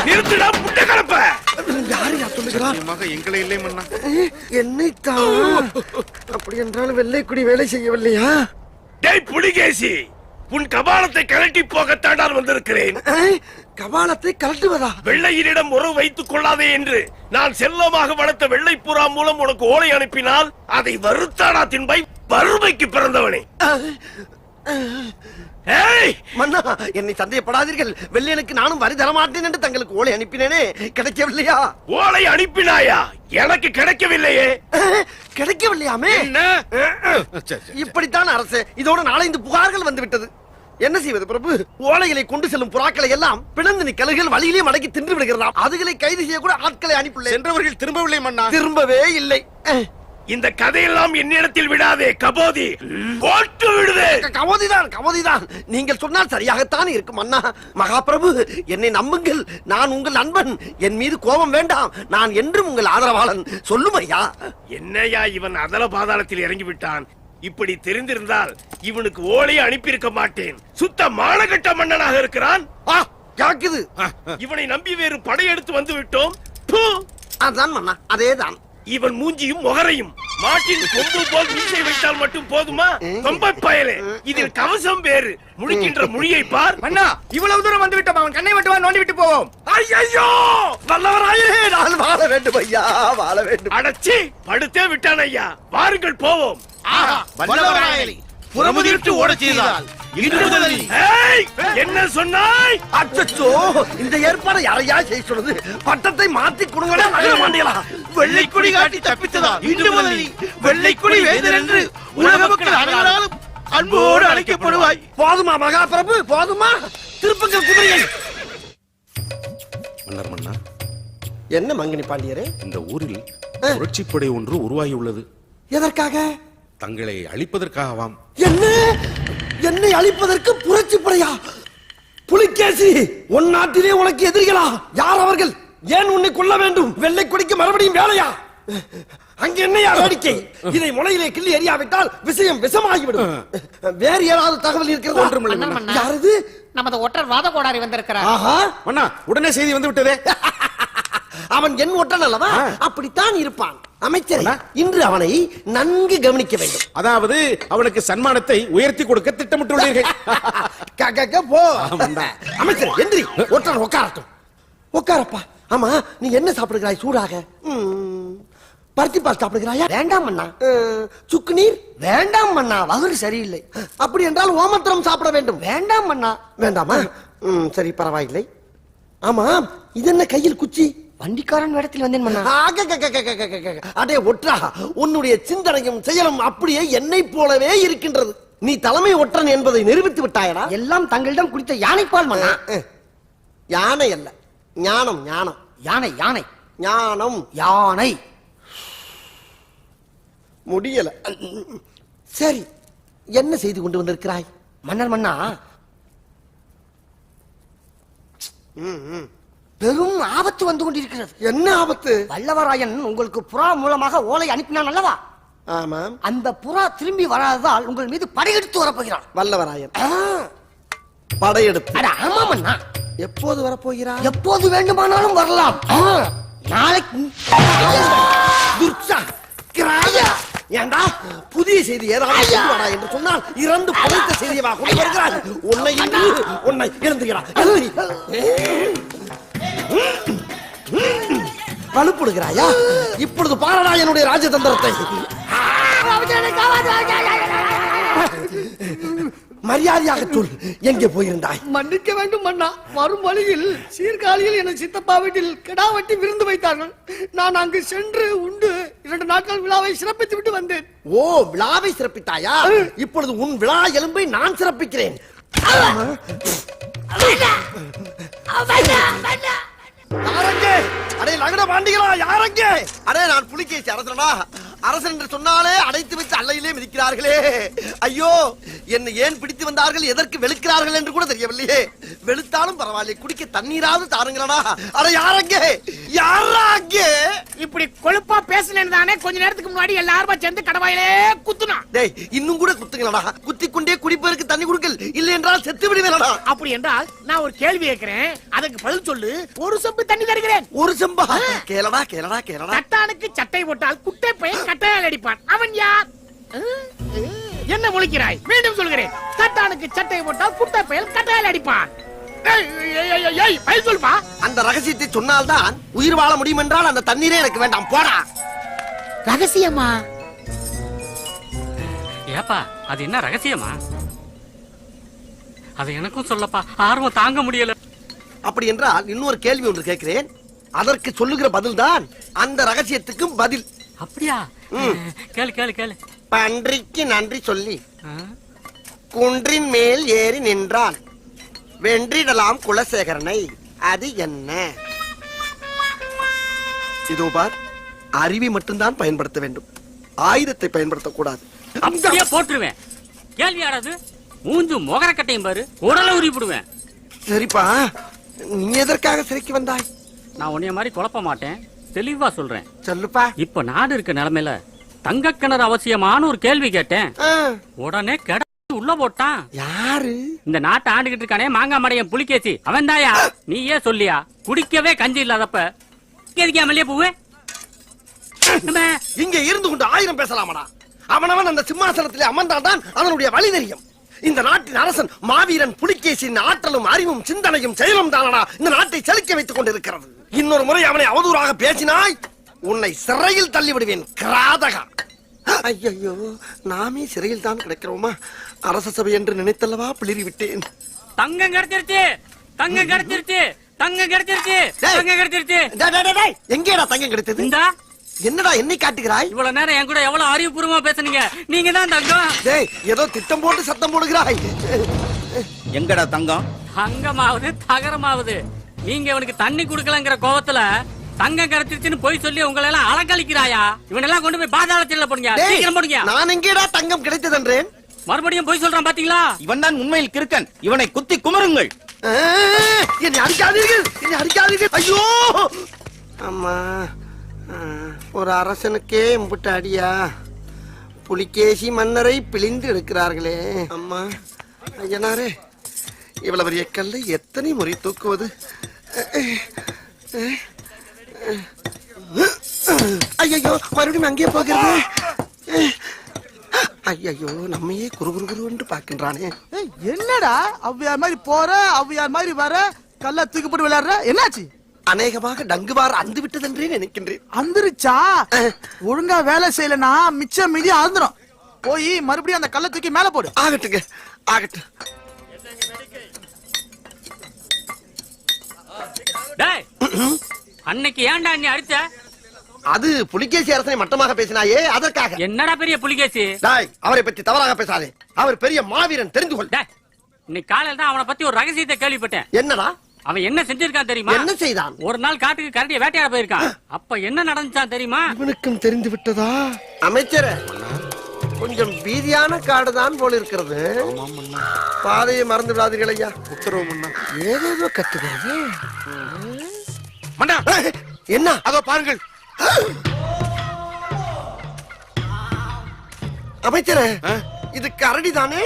நிறுத்துடா புட்ட கலப்ப. யாரு சொல்லுகிறார்? எங்களை இல்லை மன்னா. என்னைத்தான்? அப்படி என்றால் வெள்ளைக்குடி வேலை செய்யவில்லையா? டேய் புலிகேசி, உன் கபாலத்தை கழட்டி போகத்தான் நான் வந்திருக்கிறேன். கபாலத்தை கழட்டுவதா? வெள்ளையரிடம் உறவு வைத்துக் கொள்ளாதே என்று நான் செல்லமாக வளர்த்த வெள்ளை புறா மூலம் உனக்கு ஓலை அனுப்பினால் அதை வருத்தாடா தின்பாய், வறுமைக்கு பிறந்தவனே. மன்னா, என்னை சந்தேகப்படாதீர்கள். வெள்ளையனுக்கு நானும் வரி தரமாட்டேன் என்று தங்களுக்கு ஓலை அனுப்பினேனே, கிடைக்கவில்லையா? ஓலை அனுப்பினாயா? எனக்கு கிடைக்கவில்லையே. கிடைக்கவில்லையாமே? இப்படித்தான் அரசு. இதோட 4-5 புகார்கள் வந்து விட்டது. என்ன செய்வது பிரபு? ஓலைகளை கொண்டு செல்லும் புறாக்களை எல்லாம் பிணந்து நிக்கல்கள் வழியிலே மடக்கி தின்று விடுகிறதாம். அதுகளை கைது செய்ய கூட ஆட்களை அனுப்பியுள்ளேன். சென்றவர்கள் திரும்பவில்லை மன்னா. திரும்பவே இல்லை. இந்த கதையெல்லாம் என்னிடத்தில் விடாதே கபோதி, போட்டு விடுதே. கபோதிதான். நீங்கள் சொன்னால் சரியாகத்தான் இருக்கும் அண்ணா. மகாபிரபு, என்னை நம்புங்கள். நான் உங்கள் நண்பன். என் மீது கோபம் வேண்டாம். நான் என்றும் உங்கள் ஆதரவாளன். சொல்லும் ஐயா. என்னையா இவன் அதல பாதாளத்தில் இறங்கி விட்டான். இப்படி தெரிந்திருந்தால் இவனுக்கு ஓலையை அனுப்பியிருக்க மாட்டேன். சுத்த மானகட்ட மன்னனாக இருக்கிறான். இவனை நம்பி வேறு படையெடுத்து வந்து விட்டோம். அதான் மன்னா, அதேதான். இவன் மூஞ்சியும் முகரையும் மாட்டின் கொம்பு போல் மீசை வைத்தால் மட்டும் போதுமா? கொம்பை பயலே, இதில் கவசம் வேறு. முடிக்கின்ற மொழியை பார். மன்னா, இவ்வளவு தூரம் வந்து விட்டோம். அவன் கண்ணை மட்டும் நோண்டி விட்டு போவோம். ஐயோ, வல்லவராயே, நான் வாழ வேண்டும் ஐயா, வாழ வேண்டும். அடச்சி, படுத்தே விட்டான் ஐயா. வாருங்கள் போவோம். வல்லவராயலி புறமுதிர்த்து ஓடச் செய்தால் இன்று முதல் என்ன சொன்னாய்? அச்சச்சோ, இந்த ஏற்பாடு யாரையா செய்ய சொல்றது? பட்டத்தை மாத்தி கொடுங்களா, நகர மாட்டீங்களா? வெள்ளைக்குடி காட்டி தப்பித்ததால் இன்று முதல் வெள்ளைக்குடி வேந்தர் என்று உலக மக்கள் அனைவராலும் அன்போடு அழைக்கப்படுவாய். போதுமா மகாபிரபு, போதுமா? திருப்பங்கள் குதிரையை. மன்னா, என்ன மங்கினி பாண்டியரே? இந்த ஊரில் புரட்சிப்படை ஒன்று உருவாகி உள்ளது. எதற்காக? தங்களை அழிப்பதற்காகவாம். என்ன? என்னை அழிப்பதற்கு புரட்சி படையா? புலிகேசி, உன் நாட்டிலே உனக்கு எதிரிகளா? யார் அவர்கள்? ஏன் உன்னை கொல்ல வேண்டும்? வெள்ளை கொடிக்கு மறுபடியும் வேலையா? அங்க என்னையா வேடிக்கை? இதை முளையிலே கிள்ளி எறியாவிட்டால் விஷயம் விஷமாகிவிடும். வேறு ஏதாவது தகவல் இருக்கிறதா? யாரது? நமது ஒற்றர் வாத கோடாரி வந்திருக்கிறார். ஆஹா, மன்னா உடனே செய்தி வந்து விட்டதே. அவன் என் ஒற்றன் அல்லவா? அப்படித்தான் இருப்பான். அமைச்சர், இன்று அவனை நன்கு கவனிக்க வேண்டும். அதாவது அவனுக்கு சன்மானத்தை உயர்த்தி கொடுக்க திட்டமிட்டுள்ளீர்கள். போ அமைச்சர், எந்திரி. ஒற்றன் உட்காரட்டும். உட்காரப்பா. ஆமா, நீ என்ன சாப்பிடுகிறாய்? சூடாக பருத்தி பால் சாப்பிடுகிறாயா? வேண்டாம் அண்ணா. சுக்கு நீர்? வேண்டாம் அண்ணா, வகுறு சரியில்லை. அப்படி என்றால் ஓமத்திரம் சாப்பிட வேண்டும். வேண்டாம் அண்ணா. வேண்டாமா? சரி, பரவாயில்லை. ஆமா, இது என்ன கையில் குச்சி? வண்டிக்காரன் இடத்தில் வந்தேன் மன்னா. அடே ஒற்றா, உன்னுடைய சிந்தனையும் செயலும் அப்படியே என்னை போலவே இருக்கின்றது. நீ தலைமை ஒற்றன் என்பதை நிரூபித்து விட்டாயடா. எல்லாம் தங்களிடம் குடித்த யானைப்பால் மன்னா. யானை அல்ல, ஞானம். ஞானம். யானை. யானை. ஞானம். யானை. முடியல. சரி, என்ன செய்து கொண்டு வந்திருக்கிறாய்? மன்னர் மன்னா, பெரும் ஆபத்து வந்து கொண்டிருக்கிறது. என்ன ஆபத்து? வல்லவராயன் உங்களுக்கு புறா மூலமாக ஓலை அனுப்பினான் அல்லவா? ஆமாம். அந்த புறா திரும்பி வராததால் உங்கள் மீது படையெடுத்து வரப்போகிறான். வல்லவராயன் படையெடுத்து? ஆமாம் அண்ணா. எப்போது வரப்போகிறார்? எப்போது வேண்டுமானாலும் வரலாம். நாளைக்கு. ஏண்டா, புதிய செய்தி ஏதாவது என்று சொன்னால் இறந்து புதைத்த செய்தியவா கொண்டு வருகிறார்? உன்னை இறந்துகிறார். வலுப்படுகிறாயா? இப்பொழுது பாரடா என்னுடைய ராஜதந்திரத்தை. மரியாதையாக சொல், எங்கே போயிருந்தாய்? மன்னிக்க வேண்டும் மன்னா, வரும் வழியில் சீர்காழியில் என சித்தப்பா வீட்டில் கிடாவட்டி விருந்து வைத்தார்கள். நான் அங்கு சென்று உண்டு 2 நாட்கள் விழாவை சிறப்பித்து விட்டு வந்தேன். ஓ, விழாவை சிறப்பித்தாயா? இப்பொழுது உன் விழா எலும்பை நான் சிறப்பிக்கிறேன். யாரங்கே? அடே லகட பாண்டிகளா, யாரங்கே? அடே, நான் புலிகேசி அரசனா. அரசன் என்று சொன்னாலே அடைத்து வச்சு அல்லையிலே மிதிக்கிறார்களே. ஐயோ, என்னை ஏன் பிடித்து வந்தார்கள், எதற்கு வெளுக்கிறார்கள் என்று கூட தெரியவில்லையே. வெளுத்தாலும் பரவாயில்லை, குடிக்க தண்ணீராவது தாருங்களா. அட யாரங்கே? யாராங்கே? இப்படி கொழுப்பா பேசலன்னு தானே கொஞ்ச நேரத்துக்கு முன்னாடி எல்லாரும் சேர்ந்து கடவாயிலே குத்துனா. டேய், இன்னும் கூட குத்துங்களடா. குத்திக் கொண்டே குடிப்பதற்கு தண்ணி கொடுக்கல், இல்லை என்றால் செத்து விடுவேனடா. அப்படி என்றால் நான் ஒரு கேள்வி கேட்கிறேன், அதுக்கு பதில் சொல்லு. ஒரு செம்பு தண்ணி தருகிறேன். ஒரு செம்பா? கேளடா கேளடா கேளடா. தட்டானுக்கு சட்டை போட்டால் குட்டை பையன் கட்டையால் அடிப்பான். அவன் யார்? என்ன முழிக்கிறாய்? மீண்டும் சொல்கிறேன், தட்டானுக்கு சட்டை போட்டால் குட்டை பையன் கட்டையால் அடிப்பான். சொல்பா. அந்த ரகசியத்தை சொன்னால்தான் உயிர் வாழ முடியும் என்றால் அந்த தண்ணீரே எனக்கு வேண்டாம், போடா. ரகசியமா? ஏப்பா, அது என்ன ரகசியமா? அது எனக்கும் சொல்லப்பா, ஆர்வம் தாங்க முடியல. அப்படி என்றால் இன்னொரு கேள்வி ஒன்று கேட்கிறேன், அதற்கு சொல்லுகிற பதில் தான் அந்த ரகசியத்துக்கும் பதில். அப்படியா? கேளு கேளு கேளு. பன்றிக்கு நன்றி சொல்லி குன்றின் மேல் ஏறி நின்றான், வென்றிடலாம் குலசேகரனை. அது என்ன? இதோ பார், அறிவை மட்டும்தான் பயன்படுத்த வேண்டும், ஆயுதத்தை பயன்படுத்தக்கூடாது. அப்படியே போட்டுருவேன். கேள்வி ஆடாது. மூஞ்சு மொகரக்கட்டையும் பாரு, உடலை உரிப்பிடுவேன். சரிப்பா, நீ எதற்காக சிறைக்கு வந்தாய்? நான் உன்னைய மாதிரி குழப்ப மாட்டேன், தெளிவா சொல்றேன். சொல்லுப்பா. இப்ப நாடு இருக்க நிலைமையில தங்க கிணறு அவசியமான ஒரு கேள்வி கேட்டேன். உடனே கெட உள்ள போட்டான். யாரு? இந்த நாட்டை ஆண்டுகிட்டு இருக்கானே மாங்காய் மடையன் புலிகேசி, அவன் தாயா. நீயே சொல்லியா, குடிக்கவே கஞ்சி இல்லாதப்ப எதுக்கே மல்லிய பூவே? இங்க இருந்து கொண்டு 1000 பேசலாமடா. அவனவன் அந்த சிம்மாசனத்திலே அமர்ந்தால்தான் அதனுடைய வழி தெரியும். இந்த நாட்டின் அரசன் மாவீரன் புலிகேசியின் ஆற்றலும் அறிவும் சிந்தனையும் செயலும் தானடா இந்த நாட்டை செழிக்க வைத்துக் கொண்டிருக்கிறது. இன்னொரு முறை அவனை அவதூறாக பேசினாய், உன்னை சிறையில் தள்ளி விடுவேன், கிராதகா. ஐயோ, நாமே சிறையில் தான் கிடைக்கிறோமா? அரச சபை என்று நினைத்தல்லவா பிளிரி விட்டேன். தங்கம் கிடைச்சிருச்சு, தங்கம் கிடைச்சிருச்சு, தங்கம் கிடைச்சிருச்சு, தங்கம் கிடைச்சிருச்சு. எங்கேடா தங்கம் கிடைத்தது? இந்தா. என்னடா என்னை காட்டுகிறாய்? இவ்வளவு நேரம் என் கூட எவ்வளவு அறிவுபூர்வமா பேசுனீங்க. நீங்க தான் தங்கம். டேய், ஏதோ திட்டம் போட்டு சத்தம் போடுகிறாய். எங்கடா தங்கம்? தங்கமாவது தகரமாவது, நீங்க இவனுக்கு தண்ணி குடுக்கலங்கிற கோவத்துல தங்கம் கிடைச்சிருச்சுன்னு போய் சொல்லி உங்களை எல்லாம் அலக்கழிக்கிறாயா? இவனெல்லாம் கொண்டு போய் பாதாளத்தில் போடுங்க, சீக்கிரம் போடுங்க. நான் எங்கேடா தங்கம் கிடைத்தது என்றேன்? மறுபடியும் போய் சொல்றான் பாத்தீங்களா? இவன் தான் உண்மையில் கிறுக்கன். இவனை குத்தி குமருங்கள். என்னை அடிக்காதீர்கள், என்னை அடிக்காதீர்கள். ஐயோ அம்மா, ஒரு அரசனுக்கே இம்புட்டு அடியா? புலிகேசி மன்னரை பிழிந்து எடுக்கிறார்களே அம்மா. ஐயனாரே, இவ்வளவு பெரிய கல்லை எத்தனை முறை தூக்குவது? ஐயோ, மறுபடியும் அங்கே போகிறது. ஐயோ, நம்மையே குரு பாக்கின்றானே. என்னடா அவ்வியார் மாதிரி போற, அவ்வியார் மாதிரி வர, கல்ல தூக்கி போட்டு விளையாடுற, என்னாச்சு? அநேகமாக டங்குவார் அந்து விட்டதென்றே நினைக்கின்றேன். அந்துருச்சா? ஒழுங்கா வேலை செய்யலனா மிச்சம் மீதி அந்துரும். போய் மறுபடியும் அந்த கல்ல தூக்கி மேல போடு. ஆகட்டுங்க, ஆகட்டும். டேய், அன்னைக்கு ஏன்டா நீ அடிச்ச? அது புலிகேசி அரசனை மட்டமாக பேசினாயே, அதற்காக. என்னடா பெரிய புலிகேசி? டேய், அவரை பற்றி தவறாக பேசாதே. அவர் பெரிய மாவீரன், தெரிந்து கொள். டேய், இன்னைக்கு காலையில தான் அவனை பத்தி ஒரு ரகசியத்தை கேள்விப்பட்டேன். என்னடா? அவன் என்ன செஞ்சிருக்கான் தெரியுமா? என்ன செய்தான்? ஒரு நாள் காட்டுக்கு கரடியை வேட்டையாட போயிருக்கான். அப்ப என்ன நடந்துச்சான் தெரியுமா? இவனுக்கும் தெரிந்து விட்டதா? அமைச்சரே, கொஞ்சம் பீதியான காடுதான் போல இருக்கிறது. பாதையை மறந்து விடாதீர்கள் ஐயா. உத்தரவு மன்னா. ஏதேதோ கத்துகிறது. மன்னா, என்ன? அதோ பாருங்கள். அமைச்சரே, இது கரடி தானே?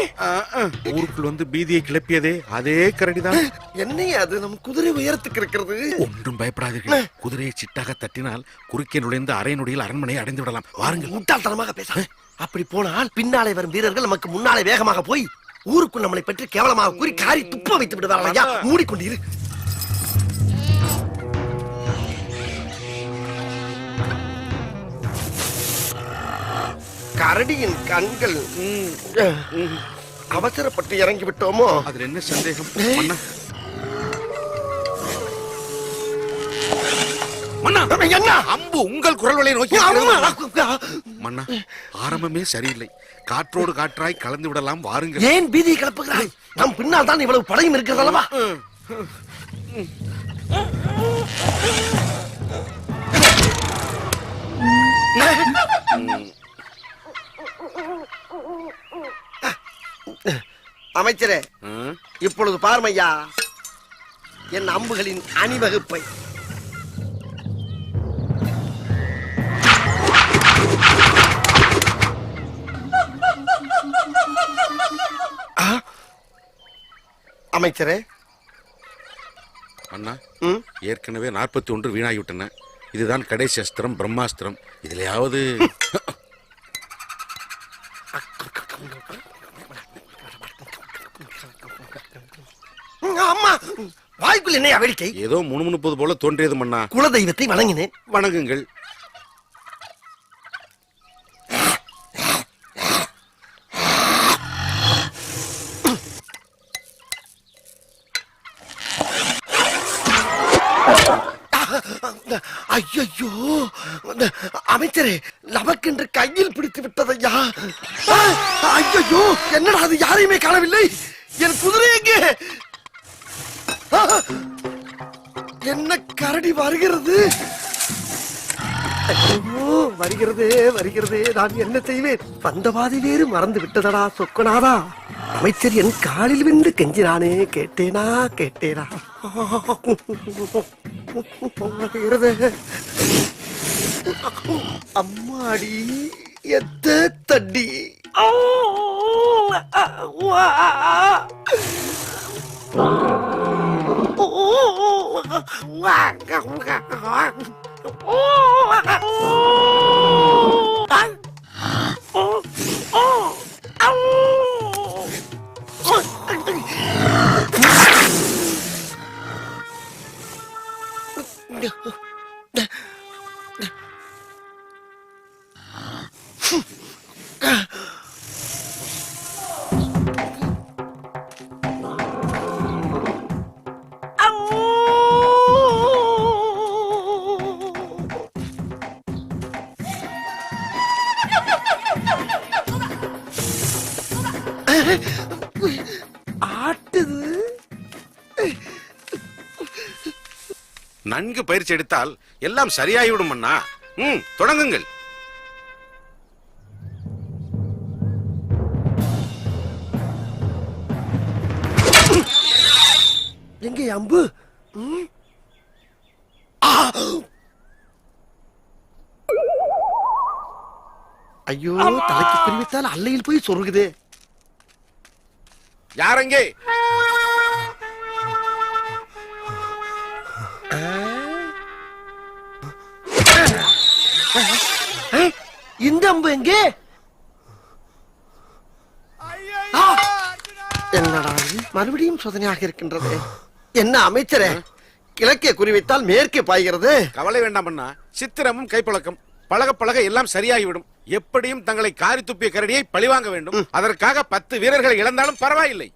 ஊருக்குள் வந்து பீதியை கிளப்பியதே அதே கரடிதான். என்ன அது? நம் குதிரை உயரத்துக்கு இருக்கிறது. ஒன்றும் பயப்படாதீர்கள். குதிரையை சிட்டாக தட்டினால் குறுக்கே நுழைந்து அரை நொடியில் அரண்மனையை அடைந்து விடலாம். வாருங்கள். முட்டாள்தனமாக பேச. அப்படி போனால் பின்னாலே வரும் வீரர்கள் நமக்கு முன்னாலே வேகமாக போய் ஊருக்குள் நம்மளை பற்றி கேவலமாக கூறி காரி துப்ப வைத்து விடுவார்கள். ஐயா, மூடிக்கொண்டிரு. கரடியின் கண்கள். அவசரப்பட்டு இறங்கி விட்டோமோ? அதில் என்ன சந்தேகம்? மன்னா, என்ன அம்பு உங்கள் குரல் வலையை நோக்கி. மன்னா, ஆரம்பமே சரியில்லை. காற்றோடு காற்றாய் கலந்து விடலாம். வாருங்கள். ஏன் பீதியை கிளப்புகிறாய்? நம் பின்னால் தான் இவ்வளவு படையும் இருக்கிறது அல்லவா? அமைச்சரே, இப்பொழுது பார்மையா என் அம்புகளின் அணிவகுப்பை. அமைச்சரே, அண்ணா, ஏற்கனவே 41 வீணாகிவிட்டன. இதுதான் கடைசி அஸ்திரம், பிரம்மாஸ்திரம். இதுலயாவது அம்மா, வாய்க்குள் என்ன வேடிக்கை? ஏதோ முணுமுணுப்பது போல தோன்றியது மன்னா. குலதெய்வத்தை வணங்கினேன். வணங்குங்கள். ஐயோ, அமைச்சரே, நமக்கென்று கையில் பிடித்து விட்டதையா. ஐயோ, என்னடா அது? யாரையுமே காணவில்லை. என் குதிரை எங்கே? என்ன கரடி வருகிறது? வருகிறதே வருகிறதே. நான் என்ன செய்வேன்? வந்த பாதி வேறு மறந்து விட்டதடா சொக்கநாதா. அமைச்சர் என் காலில் விழுந்து கெஞ்சினானே, கேட்டேனா கேட்டேனா? அம்மாடி, எத்த தட்டி. ஆட்டுது. நன்கு பயிற்சி எடுத்தால் எல்லாம் சரியாகிவிடும் அண்ணா. தொடங்குங்கள். அம்பு ஆ! ஐயோ தலைக்கு குறிவித்தால் அல்லையில் போய் சொருகுதே. யாரங்கே? இந்த அம்பு எங்கே? ஆ! என்னடா இது? மறுபடியும் சோதனையாக இருக்கின்றது. என்ன அமைச்சரே, கிழக்கே குறிவைத்தால் மேற்கே பாய்கிறது. கவலை வேண்டாம் அண்ணா, சித்திரமும் கைப்பழக்கம் பழக பழக எல்லாம் சரியாகிவிடும். எப்படியும் தங்களை காரி துப்பிய கரடியை பழிவாங்க வேண்டும். அதற்காக 10 வீரர்களை இழந்தாலும் பரவாயில்லை.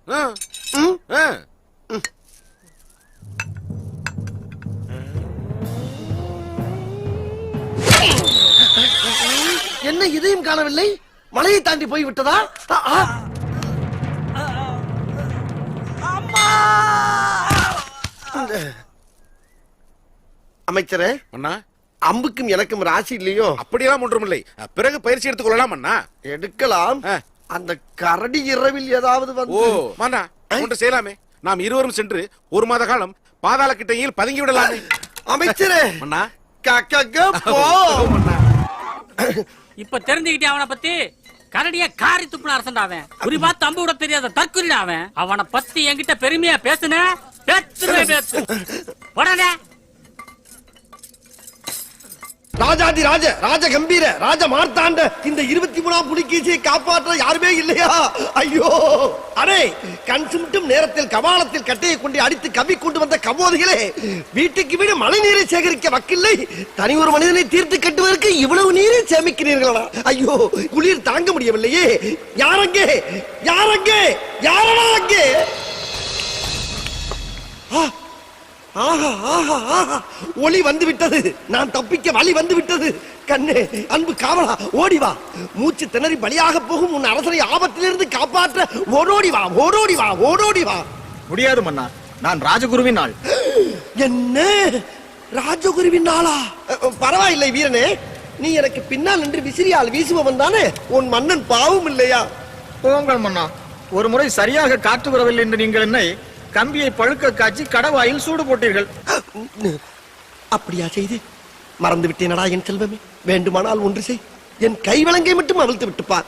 என்ன இதையும் காணவில்லை? மலையை தாண்டி போய் விட்டதா? அமைச்சரே, அண்ணா, அம்புக்கும் எனக்கும் ராசி இல்லையோ? அப்படியெல்லாம் ஒன்றுமில்லை. பிறகு பயிற்சி எடுத்துக் கொள்ளலாம் அண்ணா. எடுக்கலாம். அந்த கரடி இரவில் ஏதாவது ஓ வந்து மன்னா, ஒன்று செய்யலாமே. நாம் இருவரும் சென்று 1 மாத காலம் பாதாள கிட்டையில் பதுங்கி விடலாமே. அமைச்சரே, அண்ணா, போ. இப்ப தெரிஞ்சுக்கிட்டே அவனை பத்தி. கரடிய காரி துப்புன அரசண்டாவன், குறிப்பா தம்பு விட தெரியாத தற்குறிடாவன். அவனை பத்தி என்கிட்ட பெருமையா பேசுன பேச்சு உடனே. ராஜாதி ராஜ ராஜ கம்பீர ராஜ மார்த்தாண்ட இந்த 23ஆம் புலிகேசியை காப்பாற்ற யாருமே இல்லையா? ஐயோ அரே, கண் சிமிட்டும் நேரத்தில் கபாலத்தில் கட்டையை கொண்டு அடித்து கவி கொண்டு வந்த கபோதிகளே, வீட்டுக்கு வீடு மழை நீரை சேகரிக்க வக்கில்லை. தனி ஒரு மனிதனை தீர்த்து கட்டுவதற்கு இவ்வளவு நீரை சேமிக்கிறீர்களா? ஐயோ, குளிர் தாங்க முடியவில்லையே. யாரங்கே? யாரங்கே? யாரடா அங்கே? ஆஹா ஆஹா ஆஹா, ஒளி வந்து விட்டது. நான் தப்பிக்க வழி வந்து விட்டது. கண்ணே, அன்பு காவலா, ஓடி வா. மூச்சு திணறி பலியாக போகும் உன் அரசனை ஆபத்திலிருந்து காப்பாற்ற ஓடோடி வா, ஓடோடி வா, ஓடோடி வா. முடியாது மன்னா, நான் ராஜகுருவின் ஆள். என்ன ராஜகுருவின் ஆளா? பரவாயில்லை வீரனே, நீ எனக்கு பின்னால் நின்று விசிறியால் வீசுபவன் தானே. உன் மன்னன் பாவம் இல்லையா? போங்கள் மன்னா, ஒரு முறை சரியாக காற்று வரவில்லை என்று நீங்கள் என்னை கம்பியை பழுக்க காய்ச்சி கடவாயில் சூடு போட்டீர்கள். அப்படியா செய்து? மறந்து விட்டேனடா என் செல்வமே. வேண்டுமானால் ஒன்று செய், என் கைவளங்கை மட்டும் அவிழ்த்து விட்டுப்பார்.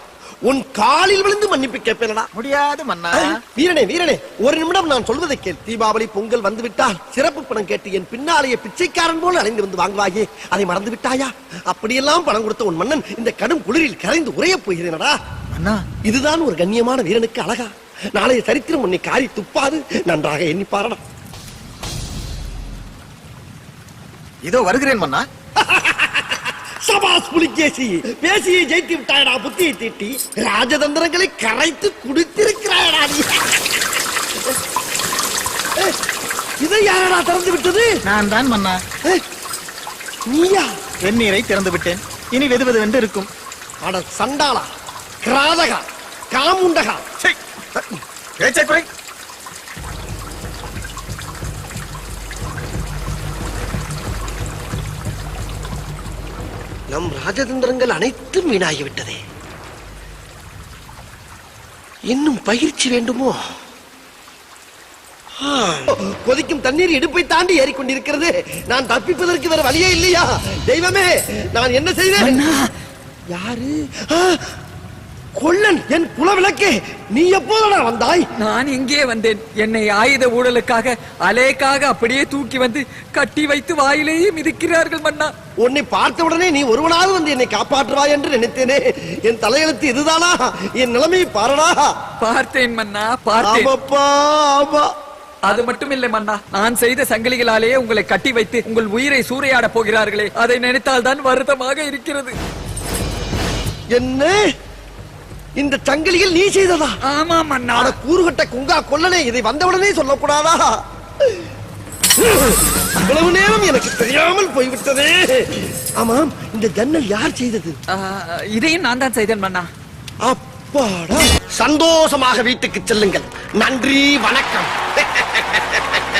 உன் காலில் விழுந்து மன்னிப்பு கேட்பேனடா. முடியாது மன்னா. வீரனே வீரனே, ஒரு நிமிடம் நான் சொல்வதை கேள். தீபாவளி பொங்கல் வந்து விட்டால் சிறப்பு பணம் கேட்டு என் பின்னாலேயே பிச்சைக்காரன் போல அலைந்து வந்து வாங்குவாயே, அதை மறந்து விட்டாயா? அப்படியெல்லாம் பணம் கொடுத்த உன் மன்னன் இந்த கடும் குளிரில் கரைந்து உரையப் போகிறேனடா. அண்ணா, இதுதான் ஒரு கண்ணியமான வீரனுக்கு அழகா? நாளைய சரித்திரம் உன்னை காரி துப்பாது. நன்றாக எண்ணி பாரடா. இதோ வருகிறேன் மன்னா. சபாஸ் புலிகேசி, பேசியை ஜெயித்து விட்டாயடா. புத்தியை தீட்டி ராஜதந்திரங்களை கரைத்து குடித்திருக்கிறாயடா நீ. இதை யாரடா திறந்து விட்டது? நான் தான் மன்னா. நீயா? வெந்நீரை திறந்து விட்டேன். இனி வெது வென்று இருக்கும். அட சண்டாளா, கிராதகா, காமுண்டகா, பேச்சை குறை. நம் ராஜதந்திரங்கள் அனைத்தும் வீணாகிவிட்டதே. இன்னும் பயிற்சி வேண்டுமோ? கொதிக்கும் தண்ணீர் இடுப்பை தாண்டி ஏறிக்கொண்டிருக்கிறது. நான் தப்பிப்பதற்கு வேற வழியே இல்லையா? தெய்வமே, நான் என்ன செய்வேன்? யாரு? கொல்லன், என் குலவிளக்கே, நீ எப்போதடா வந்தாய்? நான் இங்கே வந்தேன். என்னை ஆயுத ஊழலுக்காக அலேக்காக அப்படியே தூக்கி வந்து கட்டி வைத்து வாயிலேயே மிதிக்கிறார்கள் மன்னா. உன்னை பார்த்த உடனே நீ ஒருவனாவது வந்து என்னை காப்பாற்றுவாய் என்று நினைத்தேனே. என் தலையெழுத்து இதுதானா? என் நிலைமையை பாரடா. பார்த்தேன் மன்னா, பார்த்தேன். அது மட்டும் இல்லை மன்னா, நான் செய்த சங்கிலிகளாலேயே உங்களை கட்டி வைத்து உங்கள் உயிரை சூறையாட போகிறார்களே, அதை நினைத்தால் தான் வருத்தமாக இருக்கிறது. என்ன? இந்த சங்கிலியில் நீ செய்ததா? ஆமா மன்னா. கூறுகட்ட குங்கா கொல்லனே, இதை வந்தவுடனே சொல்லக்கூடாதா? இவ்வளவு நேரம் எனக்கு தெரியாமல் போய்விட்டதே. ஆமாம், இந்த ஜன்னல் யார் செய்தது? இதையும் நான் தான் செய்தேன் மன்னா. அப்பாடா, சந்தோஷமாக வீட்டுக்கு செல்லுங்கள். நன்றி, வணக்கம்.